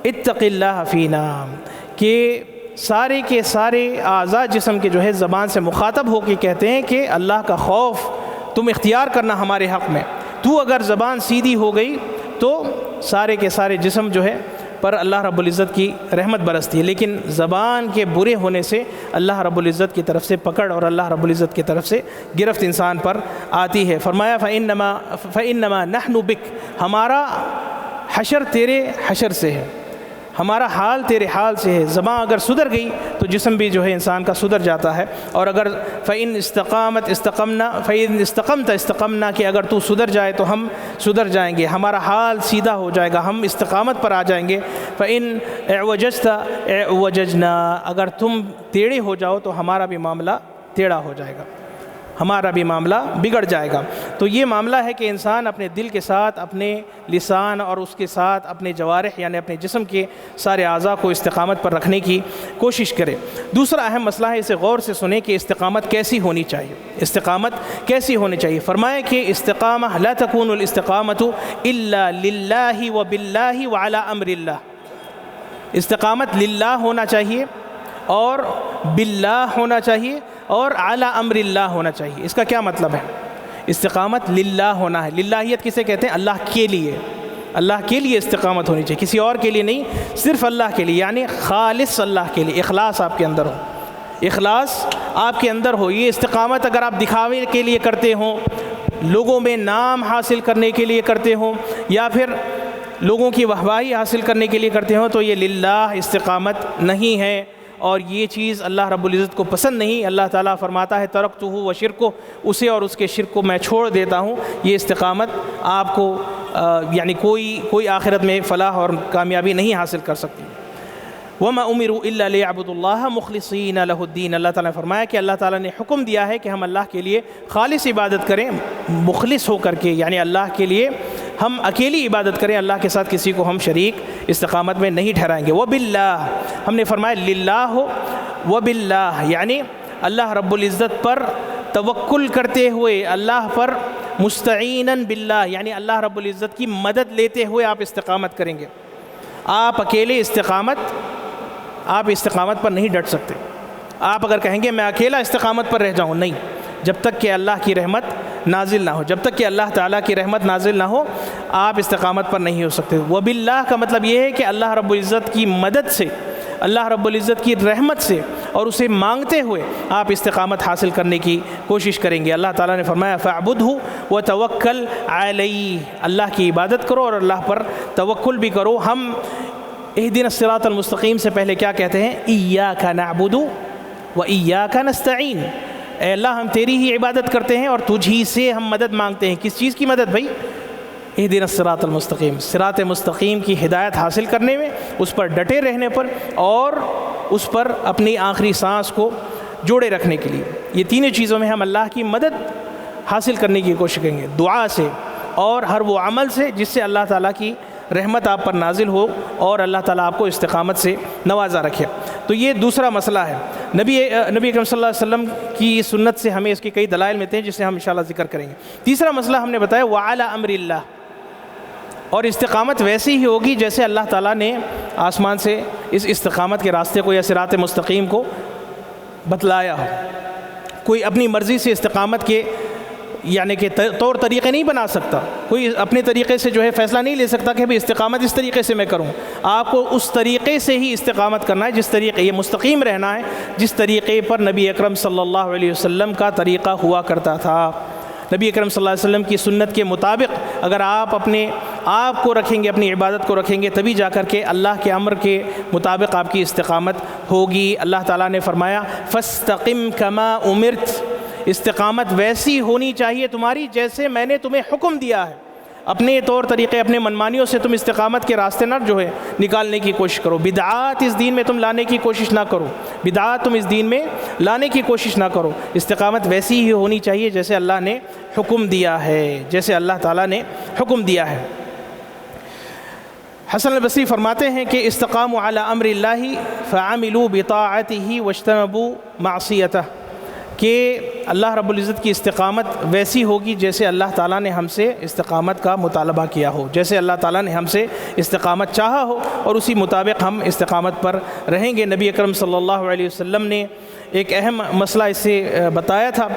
اتق اللہ فینا، کہ سارے کے سارے اعضاء جسم کے جو ہے زبان سے مخاطب ہو کے کہتے ہیں کہ اللہ کا خوف تم اختیار کرنا ہمارے حق میں۔ تو اگر زبان سیدھی ہو گئی تو سارے کے سارے جسم جو ہے پر اللہ رب العزت کی رحمت برستی ہے، لیکن زبان کے برے ہونے سے اللہ رب العزت کی طرف سے پکڑ اور اللہ رب العزت کی طرف سے گرفت انسان پر آتی ہے۔ فرمایا فَإِنَّمَا نَحْنُ بِكَ، ہمارا حشر تیرے حشر سے ہے، ہمارا حال تیرے حال سے ہے۔ زبان اگر سدھر گئی تو جسم بھی جو ہے انسان کا سدھر جاتا ہے، اور اگر فَإِنْ اسْتَقَامَتْ اسْتَقَمْنَا فَإِنْ اسْتَقَمْتَ اسْتَقَمْنَا کہ اگر تو سدھر جائے تو ہم سدھر جائیں گے، ہمارا حال سیدھا ہو جائے گا، ہم استقامت پر آ جائیں گے۔ فَإِنْ اعوججت اعوججنا، اگر تم ٹیڑھے ہو جاؤ تو ہمارا بھی معاملہ ٹیڑھا ہو جائے گا، ہمارا بھی معاملہ بگڑ جائے گا۔ تو یہ معاملہ ہے کہ انسان اپنے دل کے ساتھ، اپنے لسان اور اس کے ساتھ اپنے جوارح یعنی اپنے جسم کے سارے اعضاء کو استقامت پر رکھنے کی کوشش کرے۔ دوسرا اہم مسئلہ ہے، اسے غور سے سنیں کہ استقامت کیسی ہونی چاہیے، استقامت کیسی ہونی چاہیے۔ فرمایا کہ استقامہ لا تکون الاستقامت الا للہ وباللہ وعلی امر اللہ، استقامت للہ ہونا چاہیے اور باللہ ہونا چاہیے اور اعلی امر اللہ ہونا چاہیے۔ اس کا کیا مطلب ہے؟ استقامت للہ ہونا ہے، للہیت کسے کہتے ہیں؟ اللہ کے لیے، اللہ کے لیے استقامت ہونی چاہیے، کسی اور کے لیے نہیں، صرف اللہ کے لیے، یعنی خالص اللہ کے لیے، اخلاص آپ کے اندر ہو، اخلاص آپ کے اندر ہو۔ یہ استقامت اگر آپ دکھاوے کے لیے کرتے ہوں، لوگوں میں نام حاصل کرنے کے لیے کرتے ہوں، یا پھر لوگوں کی واہواہی حاصل کرنے کے لیے کرتے ہوں، تو یہ للہ استقامت نہیں ہے، اور یہ چیز اللہ رب العزت کو پسند نہیں۔ اللہ تعالیٰ فرماتا ہے ترکتہ وشرکہ، اسے اور اس کے شرک کو میں چھوڑ دیتا ہوں۔ یہ استقامت آپ کو یعنی کوئی آخرت میں فلاح اور کامیابی نہیں حاصل کر سکتی۔ وَمَا أُمِرُوا إِلَّا لِيَعْبُدُوا اللَّهَ مُخْلِصِينَ لَهُ الدِّينَ، اللہ تعالیٰ نے فرمایا کہ اللہ تعالیٰ نے حکم دیا ہے کہ ہم اللہ کے لیے خالص عبادت کریں، مخلص ہو کر کے، یعنی اللہ کے لیے ہم اکیلی عبادت کریں، اللہ کے ساتھ کسی کو ہم شریک استقامت میں نہیں ٹھہرائیں گے۔ وَبِاللَّهِ، ہم نے فرمایا للہ وباللہ، یعنی اللہ رب العزت پر توکل کرتے ہوئے، اللہ پر مستعیناً باللہ، یعنی اللہ رب العزت کی مدد لیتے ہوئے آپ استقامت کریں گے۔ آپ اکیلے آپ استقامت پر نہیں ڈٹ سکتے۔ آپ اگر کہیں گے میں اکیلا استقامت پر رہ جاؤں، نہیں، جب تک کہ اللہ کی رحمت نازل نہ ہو، جب تک کہ اللہ تعالیٰ کی رحمت نازل نہ ہو، آپ استقامت پر نہیں ہو سکتے۔ وباللہ کا مطلب یہ ہے کہ اللہ رب العزت کی مدد سے، اللہ رب العزت کی رحمت سے اور اسے مانگتے ہوئے آپ استقامت حاصل کرنے کی کوشش کریں گے۔ اللہ تعالیٰ نے فرمایا فَاعْبُدْهُ وَتَوَكَّلْ عَلَيْهِ، اللہ کی عبادت کرو اور اللہ پر توکل بھی کرو۔ ہم اہدنا الصراط المستقیم سے پہلے کیا کہتے ہیں؟ ایاک نعبد و ایاک نستعین، اے اللہ ہم تیری ہی عبادت کرتے ہیں اور تجھ ہی سے ہم مدد مانگتے ہیں۔ کس چیز کی مدد بھائی؟ اہدنا الصراط المستقیم، صراط مستقیم کی ہدایت حاصل کرنے میں، اس پر ڈٹے رہنے پر، اور اس پر اپنی آخری سانس کو جوڑے رکھنے کے لیے۔ یہ تینوں چیزوں میں ہم اللہ کی مدد حاصل کرنے کی کوشش کریں گے، دعا سے اور ہر وہ عمل سے جس سے اللہ تعالیٰ کی رحمت آپ پر نازل ہو اور اللہ تعالیٰ آپ کو استقامت سے نوازا رکھے۔ تو یہ دوسرا مسئلہ ہے۔ نبی اکرم صلی اللہ علیہ وسلم کی سنت سے ہمیں اس کے کئی دلائل ملتے ہیں، جسے ہم انشاءاللہ ذکر کریں گے۔ تیسرا مسئلہ ہم نے بتایا وعلی امر اللہ، اور استقامت ویسی ہی ہوگی جیسے اللہ تعالیٰ نے آسمان سے اس استقامت کے راستے کو یا صراط مستقیم کو بتلایا ہو۔ کوئی اپنی مرضی سے استقامت کے یعنی کہ طور طریقے نہیں بنا سکتا، کوئی اپنے طریقے سے جو ہے فیصلہ نہیں لے سکتا کہ بھئی استقامت اس طریقے سے میں کروں۔ آپ کو اس طریقے سے ہی استقامت کرنا ہے جس طریقے، یہ مستقیم رہنا ہے جس طریقے پر نبی اکرم صلی اللہ علیہ وسلم کا طریقہ ہوا کرتا تھا۔ نبی اکرم صلی اللہ علیہ وسلم کی سنت کے مطابق اگر آپ اپنے آپ کو رکھیں گے، اپنی عبادت کو رکھیں گے، تبھی جا کر کے اللہ کے امر کے مطابق آپ کی استقامت ہوگی۔ اللہ تعالیٰ نے فرمایا فاستقم کما امرت، استقامت ویسی ہونی چاہیے تمہاری جیسے میں نے تمہیں حکم دیا ہے۔ اپنے طور طریقے، اپنے منمانیوں سے تم استقامت کے راستے نہ جو ہے نکالنے کی کوشش کرو۔ بدعات اس دین میں تم لانے کی کوشش نہ کرو، بدعات تم اس دین میں لانے کی کوشش نہ کرو۔ استقامت ویسی ہی ہونی چاہیے جیسے اللہ نے حکم دیا ہے، جیسے اللہ تعالیٰ نے حکم دیا ہے۔ حسن البصری فرماتے ہیں کہ استقاموا علی امر اللہ فعملوا بطاعتہ واجتنبوا معصیتہ، کہ اللہ رب العزت کی استقامت ویسی ہوگی جیسے اللہ تعالیٰ نے ہم سے استقامت کا مطالبہ کیا ہو، جیسے اللہ تعالیٰ نے ہم سے استقامت چاہا ہو، اور اسی مطابق ہم استقامت پر رہیں گے۔ نبی اکرم صلی اللہ علیہ وسلم نے ایک اہم مسئلہ اس سے بتایا تھا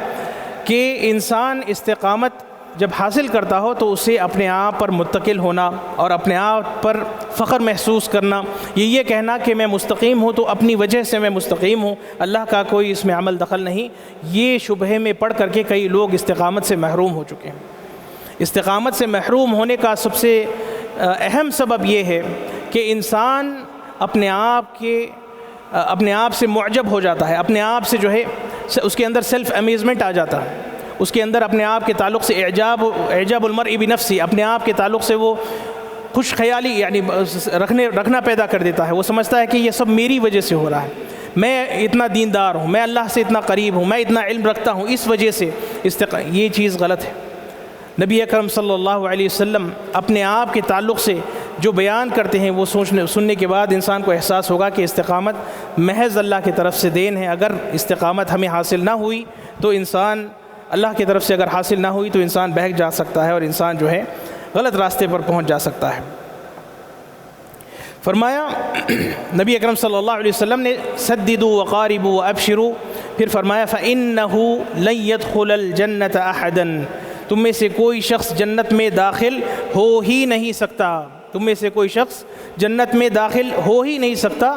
کہ انسان استقامت جب حاصل کرتا ہو تو اسے اپنے آپ پر متکل ہونا اور اپنے آپ پر فخر محسوس کرنا، یہ کہنا کہ میں مستقیم ہوں تو اپنی وجہ سے میں مستقیم ہوں، اللہ کا کوئی اس میں عمل دخل نہیں، یہ شبہے میں پڑھ کر کے کئی لوگ استقامت سے محروم ہو چکے ہیں۔ استقامت سے محروم ہونے کا سب سے اہم سبب یہ ہے کہ انسان اپنے آپ سے معجب ہو جاتا ہے، اپنے آپ سے جو ہے اس کے اندر سیلف امیزمنٹ آ جاتا ہے، اس کے اندر اپنے آپ کے تعلق سے اعجاب المرء بنفسی، اپنے آپ کے تعلق سے وہ خوش خیالی یعنی رکھنا پیدا کر دیتا ہے۔ وہ سمجھتا ہے کہ یہ سب میری وجہ سے ہو رہا ہے، میں اتنا دیندار ہوں، میں اللہ سے اتنا قریب ہوں، میں اتنا علم رکھتا ہوں، اس وجہ سے یہ چیز غلط ہے۔ نبی اکرم صلی اللہ علیہ وسلم اپنے آپ کے تعلق سے جو بیان کرتے ہیں وہ سننے کے بعد انسان کو احساس ہوگا کہ استقامت محض اللہ کی طرف سے دین ہے۔ اگر استقامت ہمیں حاصل نہ ہوئی تو انسان اللہ کی طرف سے اگر حاصل نہ ہوئی تو انسان بہک جا سکتا ہے اور انسان جو ہے غلط راستے پر پہنچ جا سکتا ہے۔ فرمایا نبی اکرم صلی اللہ علیہ وسلم نے سددوا وقاربوا وابشروا، پھر فرمایا فإنه لن يدخل الجنة أحدا، تم میں سے کوئی شخص جنت میں داخل ہو ہی نہیں سکتا، تم میں سے کوئی شخص جنت میں داخل ہو ہی نہیں سکتا،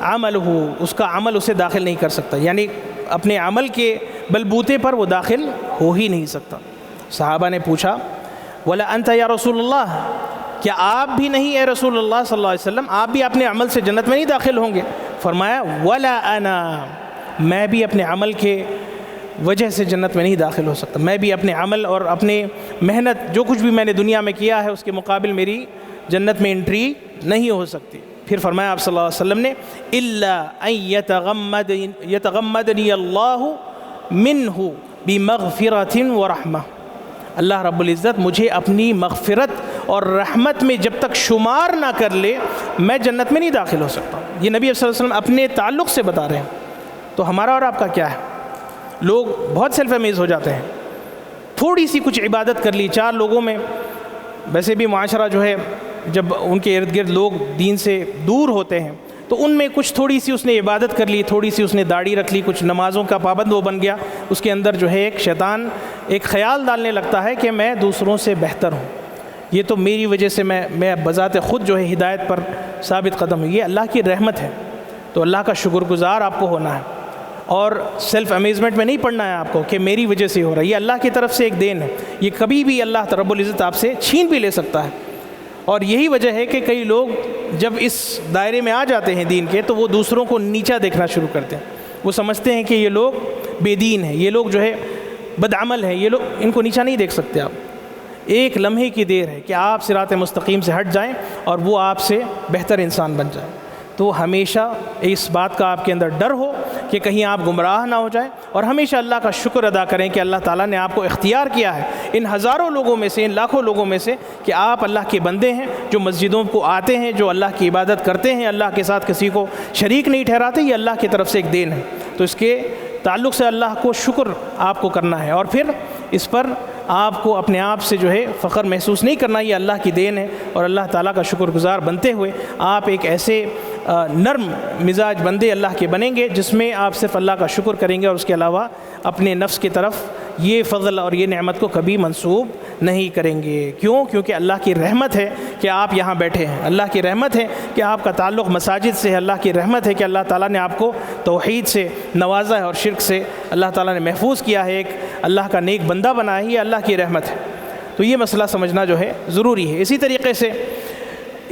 عملہ، اس کا عمل اسے داخل نہیں کر سکتا، یعنی اپنے عمل کے بلبوتے پر وہ داخل ہو ہی نہیں سکتا۔ صحابہ نے پوچھا وَلَا أَنْتَ يَا رسول اللہ، کیا آپ بھی نہیں اے رسول اللہ صلی اللہ علیہ وسلم، آپ بھی اپنے عمل سے جنت میں نہیں داخل ہوں گے؟ فرمایا وَلَا أَنَا، میں بھی اپنے عمل کے وجہ سے جنت میں نہیں داخل ہو سکتا، میں بھی اپنے عمل اور اپنے محنت جو کچھ بھی میں نے دنیا میں کیا ہے اس کے مقابل میری جنت میں انٹری نہیں ہو سکتی۔ پھر فرمایا آپ صلی اللہ علیہ وسلم نے إِلَّا أَن يَتَغَمَّدَنِيَ اللَّهُ مِنْهُ بِمَغْفِرَةٍ وَرَحْمَةٍ، اللہ رب العزت مجھے اپنی مغفرت اور رحمت میں جب تک شمار نہ کر لے میں جنت میں نہیں داخل ہو سکتا۔ یہ نبی صلی اللہ علیہ وسلم اپنے تعلق سے بتا رہے ہیں، تو ہمارا اور آپ کا کیا ہے؟ لوگ بہت سیلف امیز ہو جاتے ہیں، تھوڑی سی کچھ عبادت کر لی، چار لوگوں میں، ویسے بھی معاشرہ جو ہے جب ان کے ارد گرد لوگ دین سے دور ہوتے ہیں تو ان میں کچھ تھوڑی سی اس نے عبادت کر لی، تھوڑی سی اس نے داڑھی رکھ لی، کچھ نمازوں کا پابند وہ بن گیا، اس کے اندر جو ہے ایک شیطان ایک خیال ڈالنے لگتا ہے کہ میں دوسروں سے بہتر ہوں، یہ تو میری وجہ سے میں بذات خود جو ہے ہدایت پر ثابت قدم ہوں۔ یہ اللہ کی رحمت ہے، تو اللہ کا شکر گزار آپ کو ہونا ہے، اور سیلف امیزمنٹ میں نہیں پڑھنا ہے آپ کو کہ میری وجہ سے ہو رہا ہے، یہ اللہ کی طرف سے ایک دین ہے، یہ کبھی بھی اللہ رب العزت آپ سے چھین بھی لے سکتا ہے۔ اور یہی وجہ ہے کہ کئی لوگ جب اس دائرے میں آ جاتے ہیں دین کے تو وہ دوسروں کو نیچا دیکھنا شروع کرتے ہیں، وہ سمجھتے ہیں کہ یہ لوگ بے دین ہیں، یہ لوگ جو ہے بدعمل ہیں، یہ لوگ ان کو نیچا نہیں دیکھ سکتے آپ۔ ایک لمحے کی دیر ہے کہ آپ صراط مستقیم سے ہٹ جائیں اور وہ آپ سے بہتر انسان بن جائیں، تو ہمیشہ اس بات کا آپ کے اندر ڈر ہو کہ کہیں آپ گمراہ نہ ہو جائیں، اور ہمیشہ اللہ کا شکر ادا کریں کہ اللہ تعالیٰ نے آپ کو اختیار کیا ہے ان ہزاروں لوگوں میں سے، ان لاکھوں لوگوں میں سے، کہ آپ اللہ کے بندے ہیں، جو مسجدوں کو آتے ہیں، جو اللہ کی عبادت کرتے ہیں، اللہ کے ساتھ کسی کو شریک نہیں ٹھہراتے، یہ اللہ کی طرف سے ایک دین ہے۔ تو اس کے تعلق سے اللہ کو شکر آپ کو کرنا ہے، اور پھر اس پر آپ کو اپنے آپ سے جو ہے فخر محسوس نہیں کرنا، یہ اللہ کی دین ہے، اور اللہ تعالیٰ کا شکر گزار بنتے ہوئے آپ ایک ایسے نرم مزاج بندے اللہ کے بنیں گے جس میں آپ صرف اللہ کا شکر کریں گے، اور اس کے علاوہ اپنے نفس کی طرف یہ فضل اور یہ نعمت کو کبھی منسوب نہیں کریں گے۔ کیوں؟ کیونکہ اللہ کی رحمت ہے کہ آپ یہاں بیٹھے ہیں، اللہ کی رحمت ہے کہ آپ کا تعلق مساجد سے ہے، اللہ کی رحمت ہے کہ اللہ تعالیٰ نے آپ کو توحید سے نوازا ہے اور شرک سے اللہ تعالیٰ نے محفوظ کیا ہے، ایک اللہ کا نیک بندہ بنایا ہے، یہ اللہ کی رحمت ہے۔ تو یہ مسئلہ سمجھنا جو ہے ضروری ہے۔ اسی طریقے سے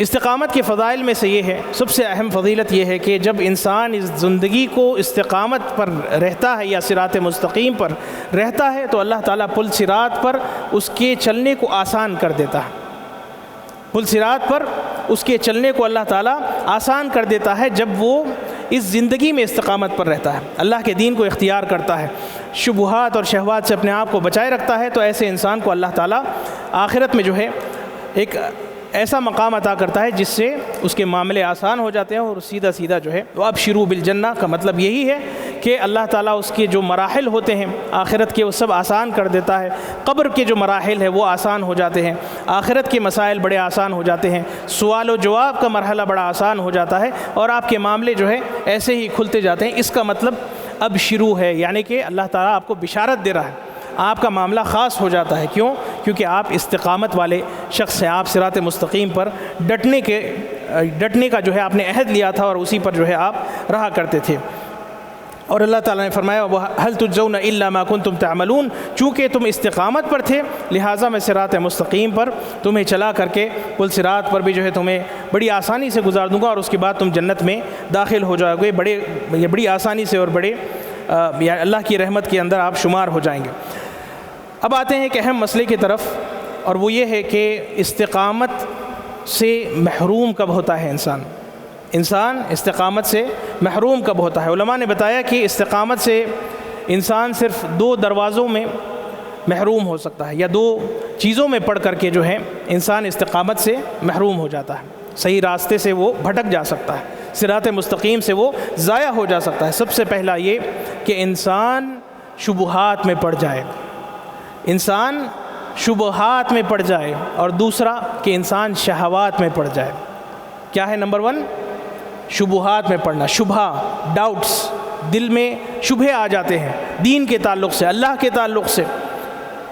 استقامت کے فضائل میں سے یہ ہے، سب سے اہم فضیلت یہ ہے کہ جب انسان اس زندگی کو استقامت پر رہتا ہے یا صراط مستقیم پر رہتا ہے تو اللہ تعالیٰ پل صراط پر اس کے چلنے کو آسان کر دیتا ہے، پل صراط پر اس کے چلنے کو اللہ تعالیٰ آسان کر دیتا ہے جب وہ اس زندگی میں استقامت پر رہتا ہے، اللہ کے دین کو اختیار کرتا ہے، شبہات اور شہوات سے اپنے آپ کو بچائے رکھتا ہے، تو ایسے انسان کو اللہ تعالیٰ آخرت میں جو ہے ایک ایسا مقام عطا کرتا ہے جس سے اس کے معاملے آسان ہو جاتے ہیں، اور سیدھا سیدھا جو ہے وہ ابشروا بالجنہ کا مطلب یہی ہے کہ اللہ تعالیٰ اس کے جو مراحل ہوتے ہیں آخرت کے وہ سب آسان کر دیتا ہے، قبر کے جو مراحل ہیں وہ آسان ہو جاتے ہیں، آخرت کے مسائل بڑے آسان ہو جاتے ہیں، سوال و جواب کا مرحلہ بڑا آسان ہو جاتا ہے، اور آپ کے معاملے جو ہے ایسے ہی کھلتے جاتے ہیں۔ اس کا مطلب ابشروا ہے، یعنی کہ اللہ تعالیٰ آپ کو بشارت دے رہا ہے، آپ کا معاملہ خاص ہو جاتا ہے۔ کیوں؟ کیونکہ آپ استقامت والے شخص ہیں، آپ صراط مستقیم پر ڈٹنے کا جو ہے آپ نے عہد لیا تھا اور اسی پر جو ہے آپ رہا کرتے تھے۔ اور اللہ تعالیٰ نے فرمایا وَهَلْ تُجْزَوْنَ إِلَّا مَا كُنْتُمْ تَعْمَلُونَ، چونکہ تم استقامت پر تھے لہٰذا میں صراط مستقیم پر تمہیں چلا کر کے پل صراط پر بھی جو ہے تمہیں بڑی آسانی سے گزار دوں گا، اور اس کے بعد تم جنت میں داخل ہو جاؤ گے بڑی آسانی سے، اور بڑے اللہ کی رحمت کے اندر آپ شمار ہو جائیں گے۔ اب آتے ہیں ایک اہم مسئلے کی طرف، اور وہ یہ ہے کہ استقامت سے محروم کب ہوتا ہے انسان استقامت سے محروم کب ہوتا ہے؟ علماء نے بتایا کہ استقامت سے انسان صرف 2 دروازوں میں محروم ہو سکتا ہے، یا 2 چیزوں میں پڑھ کر کے جو ہے انسان استقامت سے محروم ہو جاتا ہے، صحیح راستے سے وہ بھٹک جا سکتا ہے، صراط مستقیم سے وہ ضائع ہو جا سکتا ہے۔ سب سے پہلا یہ کہ انسان شبہات میں پڑ جائے، اور دوسرا کہ انسان شہوات میں پڑ جائے۔ کیا ہے نمبر 1؟ شبہات میں پڑنا، شبہ، ڈاؤٹس، دل میں شبہے آ جاتے ہیں دین کے تعلق سے، اللہ کے تعلق سے،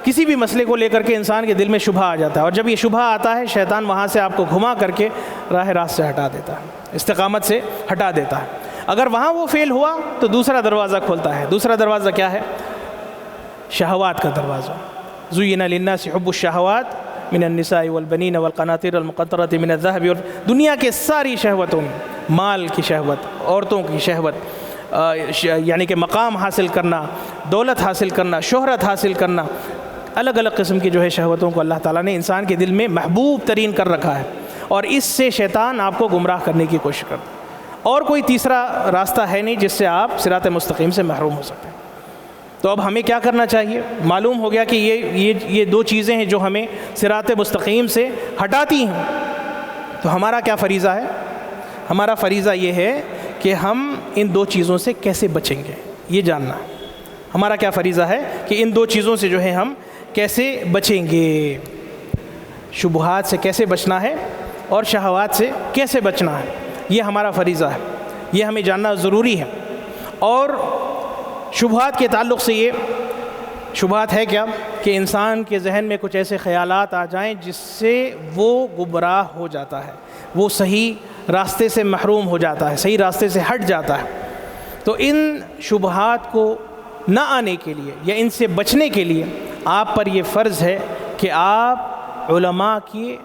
کسی بھی مسئلے کو لے کر کے انسان کے دل میں شبہ آ جاتا ہے، اور جب یہ شبہ آتا ہے شیطان وہاں سے آپ کو گھما کر کے راہ راست سے ہٹا دیتا ہے، استقامت سے ہٹا دیتا ہے۔ اگر وہاں وہ فیل ہوا تو دوسرا دروازہ کھولتا ہے۔ دوسرا دروازہ کیا ہے؟ شہوات کا دروازہ۔ زُيِّنَ لِلنَّاسِ حُبُّ الشَّهَوَاتِ من النساء والبنین والقناطیر المقنطرۃ من الذهب، اور دنیا کے ساری شہوتوں میں، مال کی شہوت، عورتوں کی شہوت، یعنی کہ مقام حاصل کرنا، دولت حاصل کرنا، شہرت حاصل کرنا، الگ الگ قسم کی جو ہے شہوتوں کو اللہ تعالیٰ نے انسان کے دل میں محبوب ترین کر رکھا ہے، اور اس سے شیطان آپ کو گمراہ کرنے کی کوشش کرتا ہے۔ اور کوئی تیسرا راستہ ہے نہیں جس سے آپ صراط مستقیم سے محروم ہو سکتے ہیں۔ تو اب ہمیں کیا کرنا چاہیے؟ معلوم ہو گیا کہ یہ 2 چیزیں ہیں جو ہمیں صراط مستقیم سے ہٹاتی ہیں، تو ہمارا کیا فریضہ ہے؟ ہمارا فریضہ یہ ہے کہ ہم ان 2 چیزوں سے کیسے بچیں گے، یہ جاننا ہے۔ ہمارا کیا فریضہ ہے کہ ان 2 چیزوں سے جو ہے ہم کیسے بچیں گے، شبہات سے کیسے بچنا ہے اور شہوات سے کیسے بچنا ہے، یہ ہمارا فریضہ ہے، یہ ہمیں جاننا ضروری ہے۔ اور شبہات کے تعلق سے یہ شبہات ہے کیا کہ انسان کے ذہن میں کچھ ایسے خیالات آ جائیں جس سے وہ گمراہ ہو جاتا ہے، وہ صحیح راستے سے محروم ہو جاتا ہے، صحیح راستے سے ہٹ جاتا ہے۔ تو ان شبہات کو نہ آنے کے لیے یا ان سے بچنے کے لیے آپ پر یہ فرض ہے کہ آپ علماء کے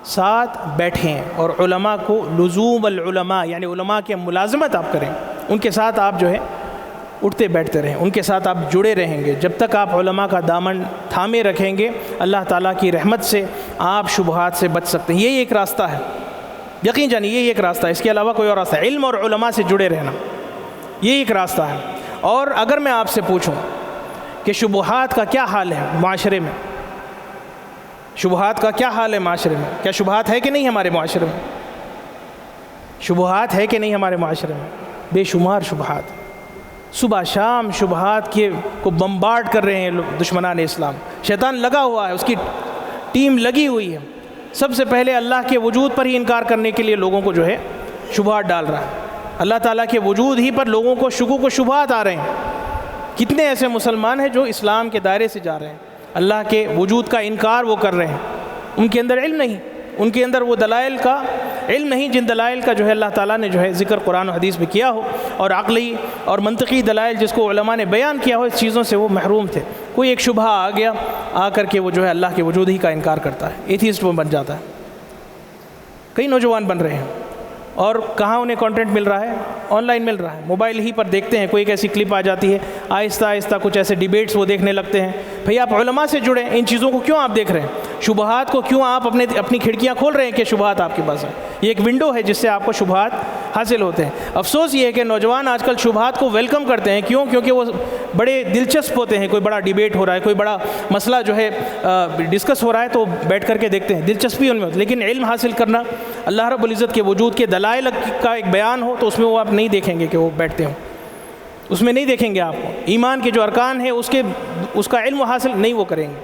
ساتھ بیٹھیں، اور علماء کو لزوم العلماء، یعنی علماء کی ملازمت آپ کریں، ان کے ساتھ آپ جو ہے اٹھتے بیٹھتے رہیں، ان کے ساتھ آپ جڑے رہیں گے۔ جب تک آپ علماء کا دامن تھامے رکھیں گے اللہ تعالیٰ کی رحمت سے آپ شبہات سے بچ سکتے ہیں۔ یہی ایک راستہ ہے، یقین جانیے یہی ایک راستہ ہے، اس کے علاوہ کوئی اور راستہ ہے۔ علم اور علماء سے جڑے رہنا یہی ایک راستہ ہے۔ اور اگر میں آپ سے پوچھوں کہ شبہات کا کیا حال ہے معاشرے میں، شبہات کا کیا حال ہے معاشرے میں، کیا شبہات ہے کہ نہیں ہمارے معاشرے میں؟ شبہات ہے کہ نہیں ہمارے معاشرے میں؟ بے شمار شبہات، صبح شام شبہات کو بمبارڈ کر رہے ہیں دشمنان اسلام۔ شیطان لگا ہوا ہے، اس کی ٹیم لگی ہوئی ہے، سب سے پہلے اللہ کے وجود پر ہی انکار کرنے کے لیے لوگوں کو جو ہے شبہات ڈال رہا ہے۔ اللہ تعالیٰ کے وجود ہی پر لوگوں کو شکوک و شبہات آ رہے ہیں۔ کتنے ایسے مسلمان ہیں جو اسلام کے دائرے سے جا رہے ہیں، اللہ کے وجود کا انکار وہ کر رہے ہیں، ان کے اندر علم نہیں، ان کے اندر وہ دلائل کا علم نہیں جن دلائل کا جو ہے اللہ تعالیٰ نے جو ہے ذکر قرآن و حدیث میں کیا ہو، اور عقلی اور منطقی دلائل جس کو علماء نے بیان کیا ہو، اس چیزوں سے وہ محروم تھے۔ کوئی ایک شبہ آ گیا، آ کر کے وہ جو ہے اللہ کے وجود ہی کا انکار کرتا ہے، ایتھیسٹ وہ بن جاتا ہے۔ کئی نوجوان بن رہے ہیں، اور کہاں انہیں کنٹینٹ مل رہا ہے؟ آن لائن مل رہا ہے، موبائل ہی پر دیکھتے ہیں، کوئی ایک ایسی کلپ آ جاتی ہے، آہستہ آہستہ کچھ ایسے ڈیبیٹس وہ دیکھنے لگتے ہیں۔ بھئی آپ علماء سے جڑیں، ان چیزوں کو کیوں آپ دیکھ رہے ہیں؟ شبہات کو کیوں آپ اپنی کھڑکیاں کھول رہے ہیں کہ شبہات آپ کے پاس ہیں؟ یہ ایک ونڈو ہے جس سے آپ کو شبہات حاصل ہوتے ہیں۔ افسوس یہ ہے کہ نوجوان آج کل شبہات کو ویلکم کرتے ہیں، کیوں؟ کیونکہ وہ بڑے دلچسپ ہوتے ہیں، کوئی بڑا ڈیبیٹ ہو رہا ہے، کوئی بڑا مسئلہ جو ہے ڈسکس ہو رہا ہے تو بیٹھ کر کے دیکھتے ہیں، دلچسپی ان میں ہوتی ہے۔ لیکن علم حاصل کرنا، اللہ رب العزت کے وجود کے دلائل کا ایک بیان ہو تو اس میں وہ آپ نہیں دیکھیں گے کہ وہ بیٹھتے ہوں، اس میں نہیں دیکھیں گے آپ کو۔ ایمان کے جو ارکان ہیں اس کا علم حاصل نہیں وہ کریں گے۔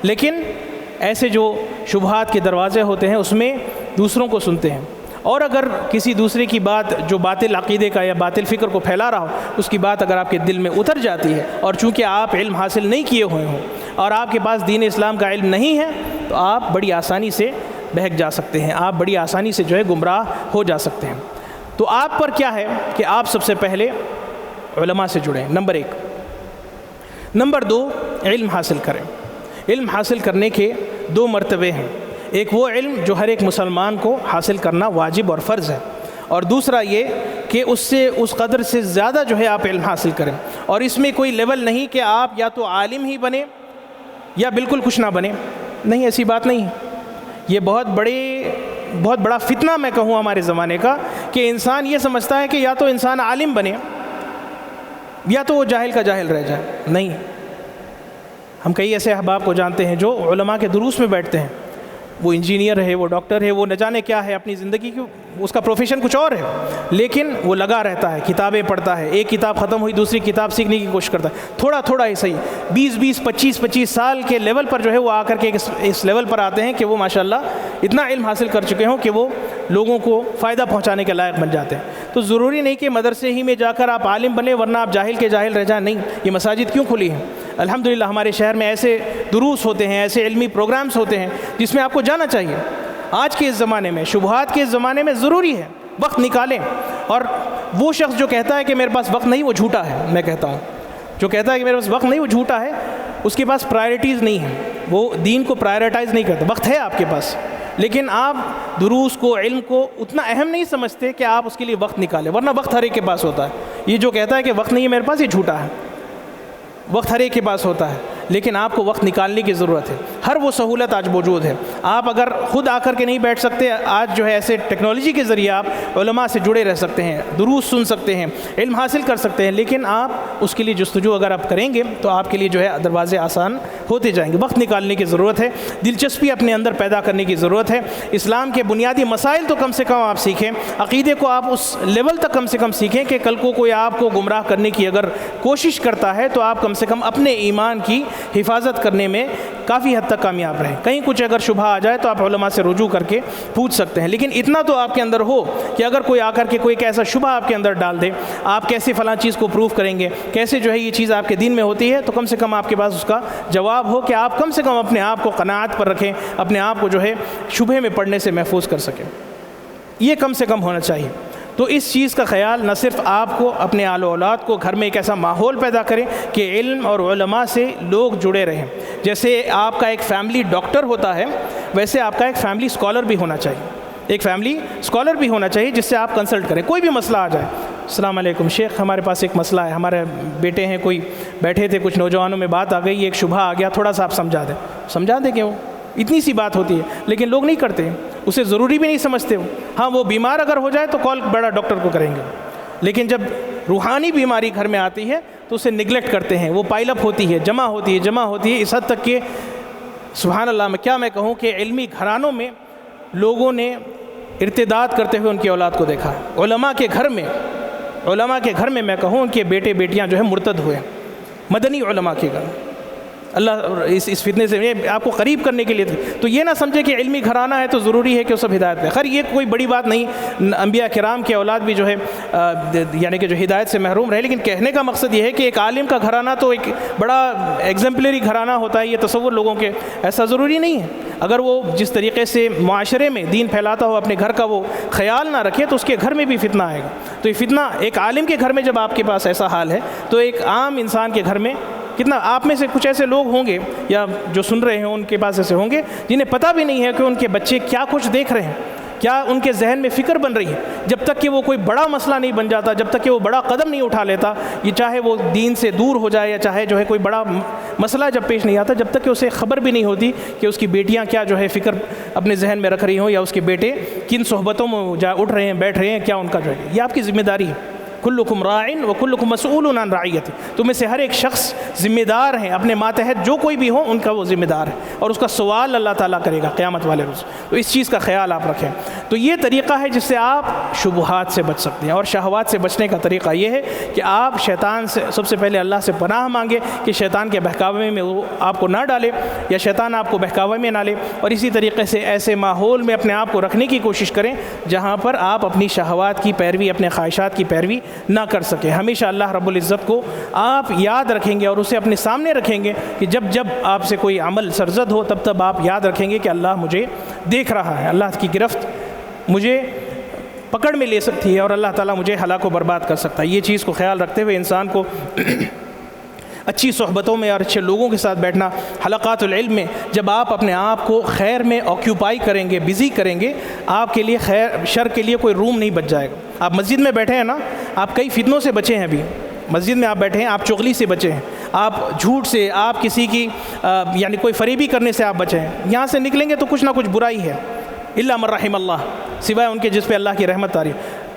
لیکن ایسے جو شبہات کے دروازے ہوتے ہیں اس میں دوسروں کو سنتے ہیں، اور اگر کسی دوسرے کی بات جو باطل عقیدے کا یا باطل فکر کو پھیلا رہا ہو، اس کی بات اگر آپ کے دل میں اتر جاتی ہے، اور چونکہ آپ علم حاصل نہیں کیے ہوئے ہوں، اور آپ کے پاس دین اسلام کا علم نہیں ہے تو آپ بڑی آسانی سے بہک جا سکتے ہیں، آپ بڑی آسانی سے جو ہے گمراہ ہو جا سکتے ہیں۔ تو آپ پر کیا ہے کہ آپ سب سے پہلے علماء سے جڑیں، نمبر 1۔ نمبر 2، علم حاصل کریں۔ علم حاصل کرنے کے 2 مرتبے ہیں، ایک وہ علم جو ہر ایک مسلمان کو حاصل کرنا واجب اور فرض ہے، اور دوسرا یہ کہ اس قدر سے زیادہ جو ہے آپ علم حاصل کریں، اور اس میں کوئی لیول نہیں کہ آپ یا تو عالم ہی بنے یا بالکل کچھ نہ بنے، نہیں، ایسی بات نہیں ہے۔ یہ بہت بڑا فتنہ میں کہوں ہمارے زمانے کا کہ انسان یہ سمجھتا ہے کہ یا تو انسان عالم بنے یا تو وہ جاہل کا جاہل رہ جائے۔ نہیں، ہم کئی ایسے احباب کو جانتے ہیں جو علماء کے دروس میں بیٹھتے ہیں، وہ انجینئر ہے، وہ ڈاکٹر ہے، وہ نہ جانے کیا ہے، اپنی زندگی کی اس کا پروفیشن کچھ اور ہے، لیکن وہ لگا رہتا ہے، کتابیں پڑھتا ہے، ایک کتاب ختم ہوئی دوسری کتاب سیکھنے کی کوشش کرتا ہے، تھوڑا تھوڑا ہی صحیح، 20-25 سال کے لیول پر جو ہے وہ آ کر کے اس لیول پر آتے ہیں کہ وہ ماشاءاللہ اتنا علم حاصل کر چکے ہوں کہ وہ لوگوں کو فائدہ پہنچانے کے لائق بن جاتے ہیں۔ تو ضروری نہیں کہ مدرسے ہی میں جا کر آپ عالم بنیں ورنہ آپ جاہل کے جاہل رہ جائیں، نہیں، یہ مساجد کیوں کھلی ہیں؟ الحمدللہ ہمارے شہر میں ایسے دروس ہوتے ہیں، ایسے علمی پروگرامز ہوتے ہیں جس میں آپ کو جانا چاہیے۔ آج کے اس زمانے میں، شبہات کے اس زمانے میں ضروری ہے وقت نکالیں، اور وہ شخص جو کہتا ہے کہ میرے پاس وقت نہیں وہ جھوٹا ہے، میں کہتا ہوں، جو کہتا ہے کہ میرے پاس وقت نہیں وہ جھوٹا ہے، اس کے پاس پرائرٹیز نہیں ہیں، وہ دین کو پرائرٹائز نہیں کرتا۔ وقت ہے آپ کے پاس، لیکن آپ دروس کو، علم کو اتنا اہم نہیں سمجھتے کہ آپ اس کے لیے وقت نکالیں، ورنہ وقت ہر ایک کے پاس ہوتا ہے۔ یہ جو کہتا ہے کہ وقت نہیں ہے میرے پاس، یہ جھوٹا ہے، وقت ہر ایک کے پاس ہوتا ہے، لیکن آپ کو وقت نکالنے کی ضرورت ہے۔ ہر وہ سہولت آج موجود ہے، آپ اگر خود آ کر کے نہیں بیٹھ سکتے، آج جو ہے ایسے ٹیکنالوجی کے ذریعے آپ علماء سے جڑے رہ سکتے ہیں، دروس سن سکتے ہیں، علم حاصل کر سکتے ہیں، لیکن آپ اس کے لیے جستجو اگر آپ کریں گے تو آپ کے لیے جو ہے دروازے آسان ہوتے جائیں گے۔ وقت نکالنے کی ضرورت ہے، دلچسپی اپنے اندر پیدا کرنے کی ضرورت ہے، اسلام کے بنیادی مسائل تو کم سے کم آپ سیکھیں، عقیدے کو آپ اس لیول تک کم سے کم سیکھیں کہ کل کو کوئی آپ کو گمراہ کرنے کی اگر کوشش کرتا ہے تو آپ کم سے کم اپنے ایمان کی حفاظت کرنے میں کافی حد تک کامیاب رہیں۔ کہیں کچھ اگر شبہ آ جائے تو آپ علماء سے رجوع کر کے پوچھ سکتے ہیں، لیکن اتنا تو آپ کے اندر ہو کہ اگر کوئی آ کر کے کوئی ایسا شبہ آپ کے اندر ڈال دے، آپ کیسے فلاں چیز کو پروف کریں گے، کیسے جو ہے یہ چیز آپ کے دین میں ہوتی ہے، تو کم سے کم آپ کے پاس اس کا جواب ہو کہ آپ کم سے کم اپنے آپ کو قناعت پر رکھیں، اپنے آپ کو جو ہے شبہے میں پڑنے سے محفوظ کر سکیں۔ یہ کم سے کم ہونا چاہیے۔ تو اس چیز کا خیال نہ صرف آپ کو، اپنے آل و اولاد کو گھر میں ایک ایسا ماحول پیدا کریں کہ علم اور علماء سے لوگ جڑے رہیں۔ جیسے آپ کا ایک فیملی ڈاکٹر ہوتا ہے، ویسے آپ کا ایک فیملی اسکالر بھی ہونا چاہیے، ایک فیملی اسکالر بھی ہونا چاہیے جس سے آپ کنسلٹ کریں۔ کوئی بھی مسئلہ آ جائے، السلام علیکم شیخ، ہمارے پاس ایک مسئلہ ہے، ہمارے بیٹے ہیں، کوئی بیٹھے تھے، کچھ نوجوانوں میں بات آ گئی، ایک شبہ آ گیا، تھوڑا سا آپ سمجھا دیں کہ وہ اتنی سی بات ہوتی ہے، لیکن لوگ نہیں کرتے، اسے ضروری بھی نہیں سمجھتے ہو۔ ہاں، وہ بیمار اگر ہو جائے تو کال بڑا ڈاکٹر کو کریں گے، لیکن جب روحانی بیماری گھر میں آتی ہے تو اسے نگلیکٹ کرتے ہیں، وہ پائل اپ ہوتی ہے، جمع ہوتی ہے اس حد تک کہ سبحان اللہ، میں کہوں کہ علمی گھرانوں میں لوگوں نے ارتداد کرتے ہوئے ان کی اولاد کو دیکھا ہے۔ علماء کے گھر میں میں کہوں ان کے بیٹے بیٹیاں جو ہے مرتد ہوئے، مدنی علماء کے گھر۔ اللہ اس فتنے سے آپ کو قریب کرنے کے لیے، تو یہ نہ سمجھے کہ علمی گھرانہ ہے تو ضروری ہے کہ وہ سب ہدایت پہ۔ خیر، یہ کوئی بڑی بات نہیں، انبیاء کرام کے اولاد بھی جو ہے یعنی کہ جو ہدایت سے محروم رہے، لیکن کہنے کا مقصد یہ ہے کہ ایک عالم کا گھرانہ تو ایک بڑا ایگزمپلری گھرانہ ہوتا ہے، یہ تصور لوگوں کے ایسا ضروری نہیں ہے۔ اگر وہ جس طریقے سے معاشرے میں دین پھیلاتا ہو، اپنے گھر کا وہ خیال نہ رکھے تو اس کے گھر میں بھی فتنہ آئے گا۔ تو یہ فتنہ ایک عالم کے گھر میں جب آپ کے پاس ایسا حال ہے تو ایک عام انسان کے گھر میں کتنا، آپ میں سے کچھ ایسے لوگ ہوں گے یا جو سن رہے ہیں ان کے پاس ایسے ہوں گے جنہیں پتہ بھی نہیں ہے کہ ان کے بچے کیا کچھ دیکھ رہے ہیں، کیا ان کے ذہن میں فکر بن رہی ہے۔ جب تک کہ وہ کوئی بڑا مسئلہ نہیں بن جاتا، جب تک کہ وہ بڑا قدم نہیں اٹھا لیتا، یہ چاہے وہ دین سے دور ہو جائے یا چاہے جو ہے کوئی بڑا مسئلہ جب پیش نہیں آتا، جب تک کہ اسے خبر بھی نہیں ہوتی کہ اس کی بیٹیاں کیا جو ہے فکر اپنے ذہن میں رکھ رہی ہوں یا اس کے بیٹے کن صحبتوں میں جا اٹھ رہے ہیں، بیٹھ رہے ہیں، کیا ان کا جو ہے، یہ آپ کی ذمہ داری ہے۔ کلکم راعٍ وکلکم مسئول عن رعیتہ، تم میں سے ہر ایک شخص ذمہ دار ہیں، اپنے ماتحت جو کوئی بھی ہو ان کا وہ ذمہ دار ہے، اور اس کا سوال اللہ تعالیٰ کرے گا قیامت والے روز۔ تو اس چیز کا خیال آپ رکھیں۔ تو یہ طریقہ ہے جس سے آپ شبہات سے بچ سکتے ہیں. اور شہوات سے بچنے کا طریقہ یہ ہے کہ آپ شیطان سے سب سے پہلے اللہ سے پناہ مانگے کہ شیطان کے بہکاوے میں وہ آپ کو نہ ڈالے یا شیطان آپ کو بہکاوے میں نہ لے. اور اسی طریقے سے ایسے ماحول میں اپنے آپ کو رکھنے کی کوشش کریں جہاں پر آپ اپنی شہوات کی پیروی، اپنے خواہشات کی پیروی نہ کر سکیں. ہمیشہ اللہ رب العزت کو آپ یاد رکھیں گے اور اسے اپنے سامنے رکھیں گے کہ جب جب آپ سے کوئی عمل سرزد ہو تب تب آپ یاد رکھیں گے کہ اللہ مجھے دیکھ رہا ہے، اللہ کی گرفت مجھے پکڑ میں لے سکتی ہے اور اللہ تعالیٰ مجھے ہلاک و برباد کر سکتا ہے. یہ چیز کو خیال رکھتے ہوئے انسان کو اچھی صحبتوں میں اور اچھے لوگوں کے ساتھ بیٹھنا، حلقات العلم میں جب آپ اپنے آپ کو خیر میں آکیوپائی کریں گے، بزی کریں گے، آپ کے لیے خیر شر کے لیے کوئی روم نہیں بچ جائے گا. آپ مسجد میں بیٹھے ہیں نا، آپ کئی فتنوں سے بچے ہیں. ابھی مسجد میں آپ بیٹھے ہیں، آپ چغلی سے بچے ہیں، آپ جھوٹ سے، آپ کسی کی یعنی کوئی فریبی کرنے سے آپ بچے ہیں. یہاں سے نکلیں گے تو کچھ نہ کچھ برائی ہے، الا من رحم اللہ، سوائے ان کے جس پہ اللہ کی رحمت آ رہی.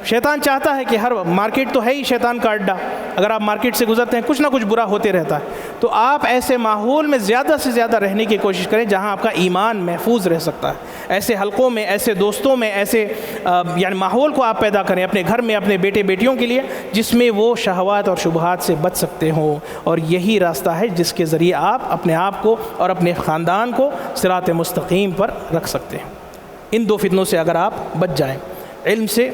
شیطان چاہتا ہے کہ ہر مارکیٹ تو ہے ہی شیطان کا اڈا، اگر آپ مارکیٹ سے گزرتے ہیں کچھ نہ کچھ برا ہوتے رہتا ہے. تو آپ ایسے ماحول میں زیادہ سے زیادہ رہنے کی کوشش کریں جہاں آپ کا ایمان محفوظ رہ سکتا ہے. ایسے حلقوں میں، ایسے دوستوں میں، ایسے یعنی ماحول کو آپ پیدا کریں اپنے گھر میں، اپنے بیٹے بیٹیوں کے لیے جس میں وہ شہوات اور شبہات سے بچ سکتے ہوں. اور یہی راستہ ہے جس کے ذریعے آپ اپنے آپ کو اور اپنے خاندان کو صراط مستقیم پر رکھ سکتے ہیں. ان دو فتنوں سے اگر آپ بچ جائیں، علم سے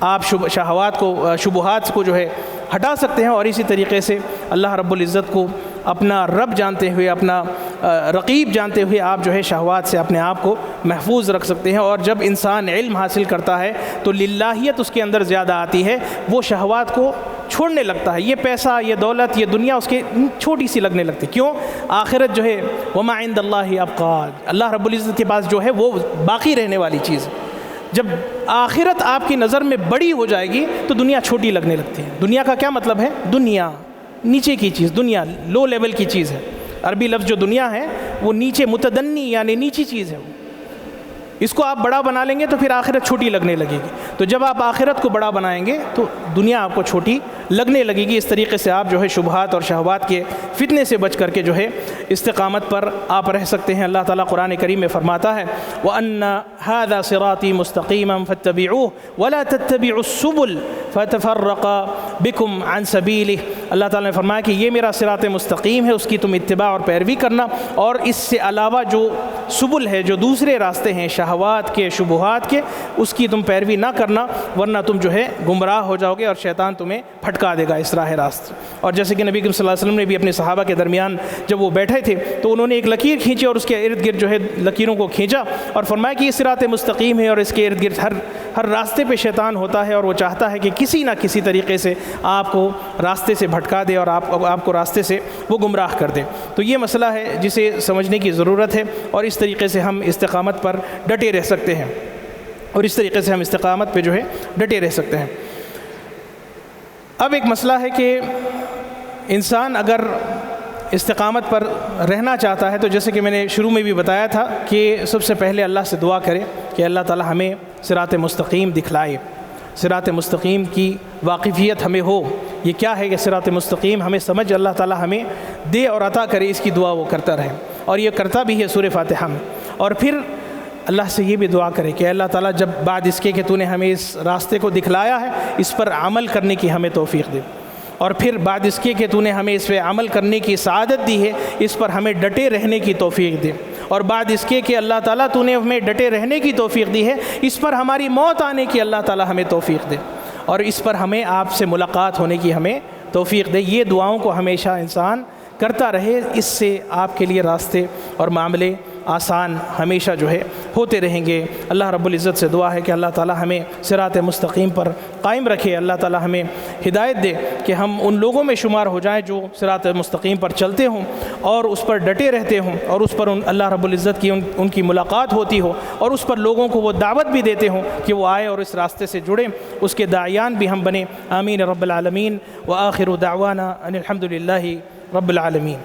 آپ شہوات کو، شبہات کو جو ہے ہٹا سکتے ہیں، اور اسی طریقے سے اللہ رب العزت کو اپنا رب جانتے ہوئے، اپنا رقیب جانتے ہوئے آپ جو ہے شہوات سے اپنے آپ کو محفوظ رکھ سکتے ہیں. اور جب انسان علم حاصل کرتا ہے تو للہیت اس کے اندر زیادہ آتی ہے، وہ شہوات کو چھوڑنے لگتا ہے. یہ پیسہ، یہ دولت، یہ دنیا اس کے چھوٹی سی لگنے لگتی. کیوں؟ آخرت جو ہے وما عند اللہ ابقا، اللہ رب العزت کے پاس جو ہے وہ باقی رہنے والی چیز. جب آخرت آپ کی نظر میں بڑی ہو جائے گی تو دنیا چھوٹی لگنے لگتی ہے. دنیا کا کیا مطلب ہے؟ دنیا نیچے کی چیز، دنیا لو لیول کی چیز ہے. عربی لفظ جو دنیا ہے وہ نیچے، متدنی یعنی نیچی چیز ہے. اس کو آپ بڑا بنا لیں گے تو پھر آخرت چھوٹی لگنے لگے گی. تو جب آپ آخرت کو بڑا بنائیں گے تو دنیا آپ کو چھوٹی لگنے لگے گی. اس طریقے سے آپ جو ہے شبہات اور شہوات کے فتنے سے بچ کر کے جو ہے استقامت پر آپ رہ سکتے ہیں. اللہ تعالیٰ قرآن کریم میں فرماتا ہے وَأَنَّ هَذَا صِرَاطِي مُسْتَقِيمًا فَاتَّبِعُوهُ وَلَا تَتَّبِعُوا السُّبُلَ فَتَفَرَّقَ بِكُمْ عَنْ سَبِيلِهِ. اللہ تعالیٰ نے فرمایا کہ یہ میرا صراط مستقیم ہے، اس کی تم اتباع اور پیروی کرنا، اور اس سے علاوہ جو سبل ہے، جو دوسرے راستے ہیں شہوات کے، شبہات کے، اس کی تم پیروی نہ کرنا، ورنہ تم جو ہے گمراہ ہو جاؤ گے اور شیطان تمہیں پھٹکا دے گا اس راہ راست. اور جیسے کہ نبی کریم صلی اللہ علیہ وسلم نے بھی اپنے صحابہ کے درمیان جب وہ بیٹھے تھے تو انہوں نے ایک لکیر کھینچی اور اس کے ارد گرد جو ہے لکیروں کو کھینچا اور فرمایا کہ یہ صراط مستقیم ہے، اور اس کے ارد گرد ہر راستے پہ شیطان ہوتا ہے اور وہ چاہتا ہے کہ کسی نہ کسی طریقے سے آپ کو راستے سے بھٹکا دے اور آپ کو راستے سے وہ گمراہ کر دے. تو یہ مسئلہ ہے جسے سمجھنے کی ضرورت ہے، اور اس طریقے سے ہم استقامت پر ڈٹے رہ سکتے ہیں، اور اس طریقے سے ہم استقامت پہ جو ہے ڈٹے رہ سکتے ہیں. اب ایک مسئلہ ہے کہ انسان اگر استقامت پر رہنا چاہتا ہے تو جیسے کہ میں نے شروع میں بھی بتایا تھا کہ سب سے پہلے اللہ سے دعا کرے کہ اللہ تعالیٰ ہمیں صراط مستقیم دکھلائے، صراط مستقیم کی واقفیت ہمیں ہو. یہ کیا ہے کہ صراط مستقیم ہمیں سمجھ اللہ تعالیٰ ہمیں دے اور عطا کرے، اس کی دعا وہ کرتا رہے، اور یہ کرتا بھی ہے سورہ فاتحہ میں. اور پھر اللہ سے یہ بھی دعا کرے کہ اللہ تعالیٰ جب بعد اس کے کہ تو نے ہمیں اس راستے کو دکھلایا ہے اس پر عمل کرنے کی ہمیں توفیق دے، اور پھر بعد اس کے کہ تو نے ہمیں اس پہ عمل کرنے کی سعادت دی ہے اس پر ہمیں ڈٹے رہنے کی توفیق دے، اور بعد اس کے کہ اللہ تعالیٰ تو نے ہمیں ڈٹے رہنے کی توفیق دی ہے اس پر ہماری موت آنے کی اللہ تعالیٰ ہمیں توفیق دے، اور اس پر ہمیں آپ سے ملاقات ہونے کی ہمیں توفیق دے. یہ دعاؤں کو ہمیشہ انسان کرتا رہے، اس سے آپ کے لیے راستے اور معاملے آسان ہمیشہ جو ہے ہوتے رہیں گے. اللہ رب العزت سے دعا ہے کہ اللہ تعالیٰ ہمیں صراط مستقیم پر قائم رکھے، اللہ تعالیٰ ہمیں ہدایت دے کہ ہم ان لوگوں میں شمار ہو جائیں جو صراط مستقیم پر چلتے ہوں اور اس پر ڈٹے رہتے ہوں، اور اس پر اللہ رب العزت کی ان کی ملاقات ہوتی ہو، اور اس پر لوگوں کو وہ دعوت بھی دیتے ہوں کہ وہ آئے اور اس راستے سے جڑیں، اس کے داعیان بھی ہم بنیں. آمین رب العالمین. وآخر دعوانا ان الحمد للہ رب العالمین.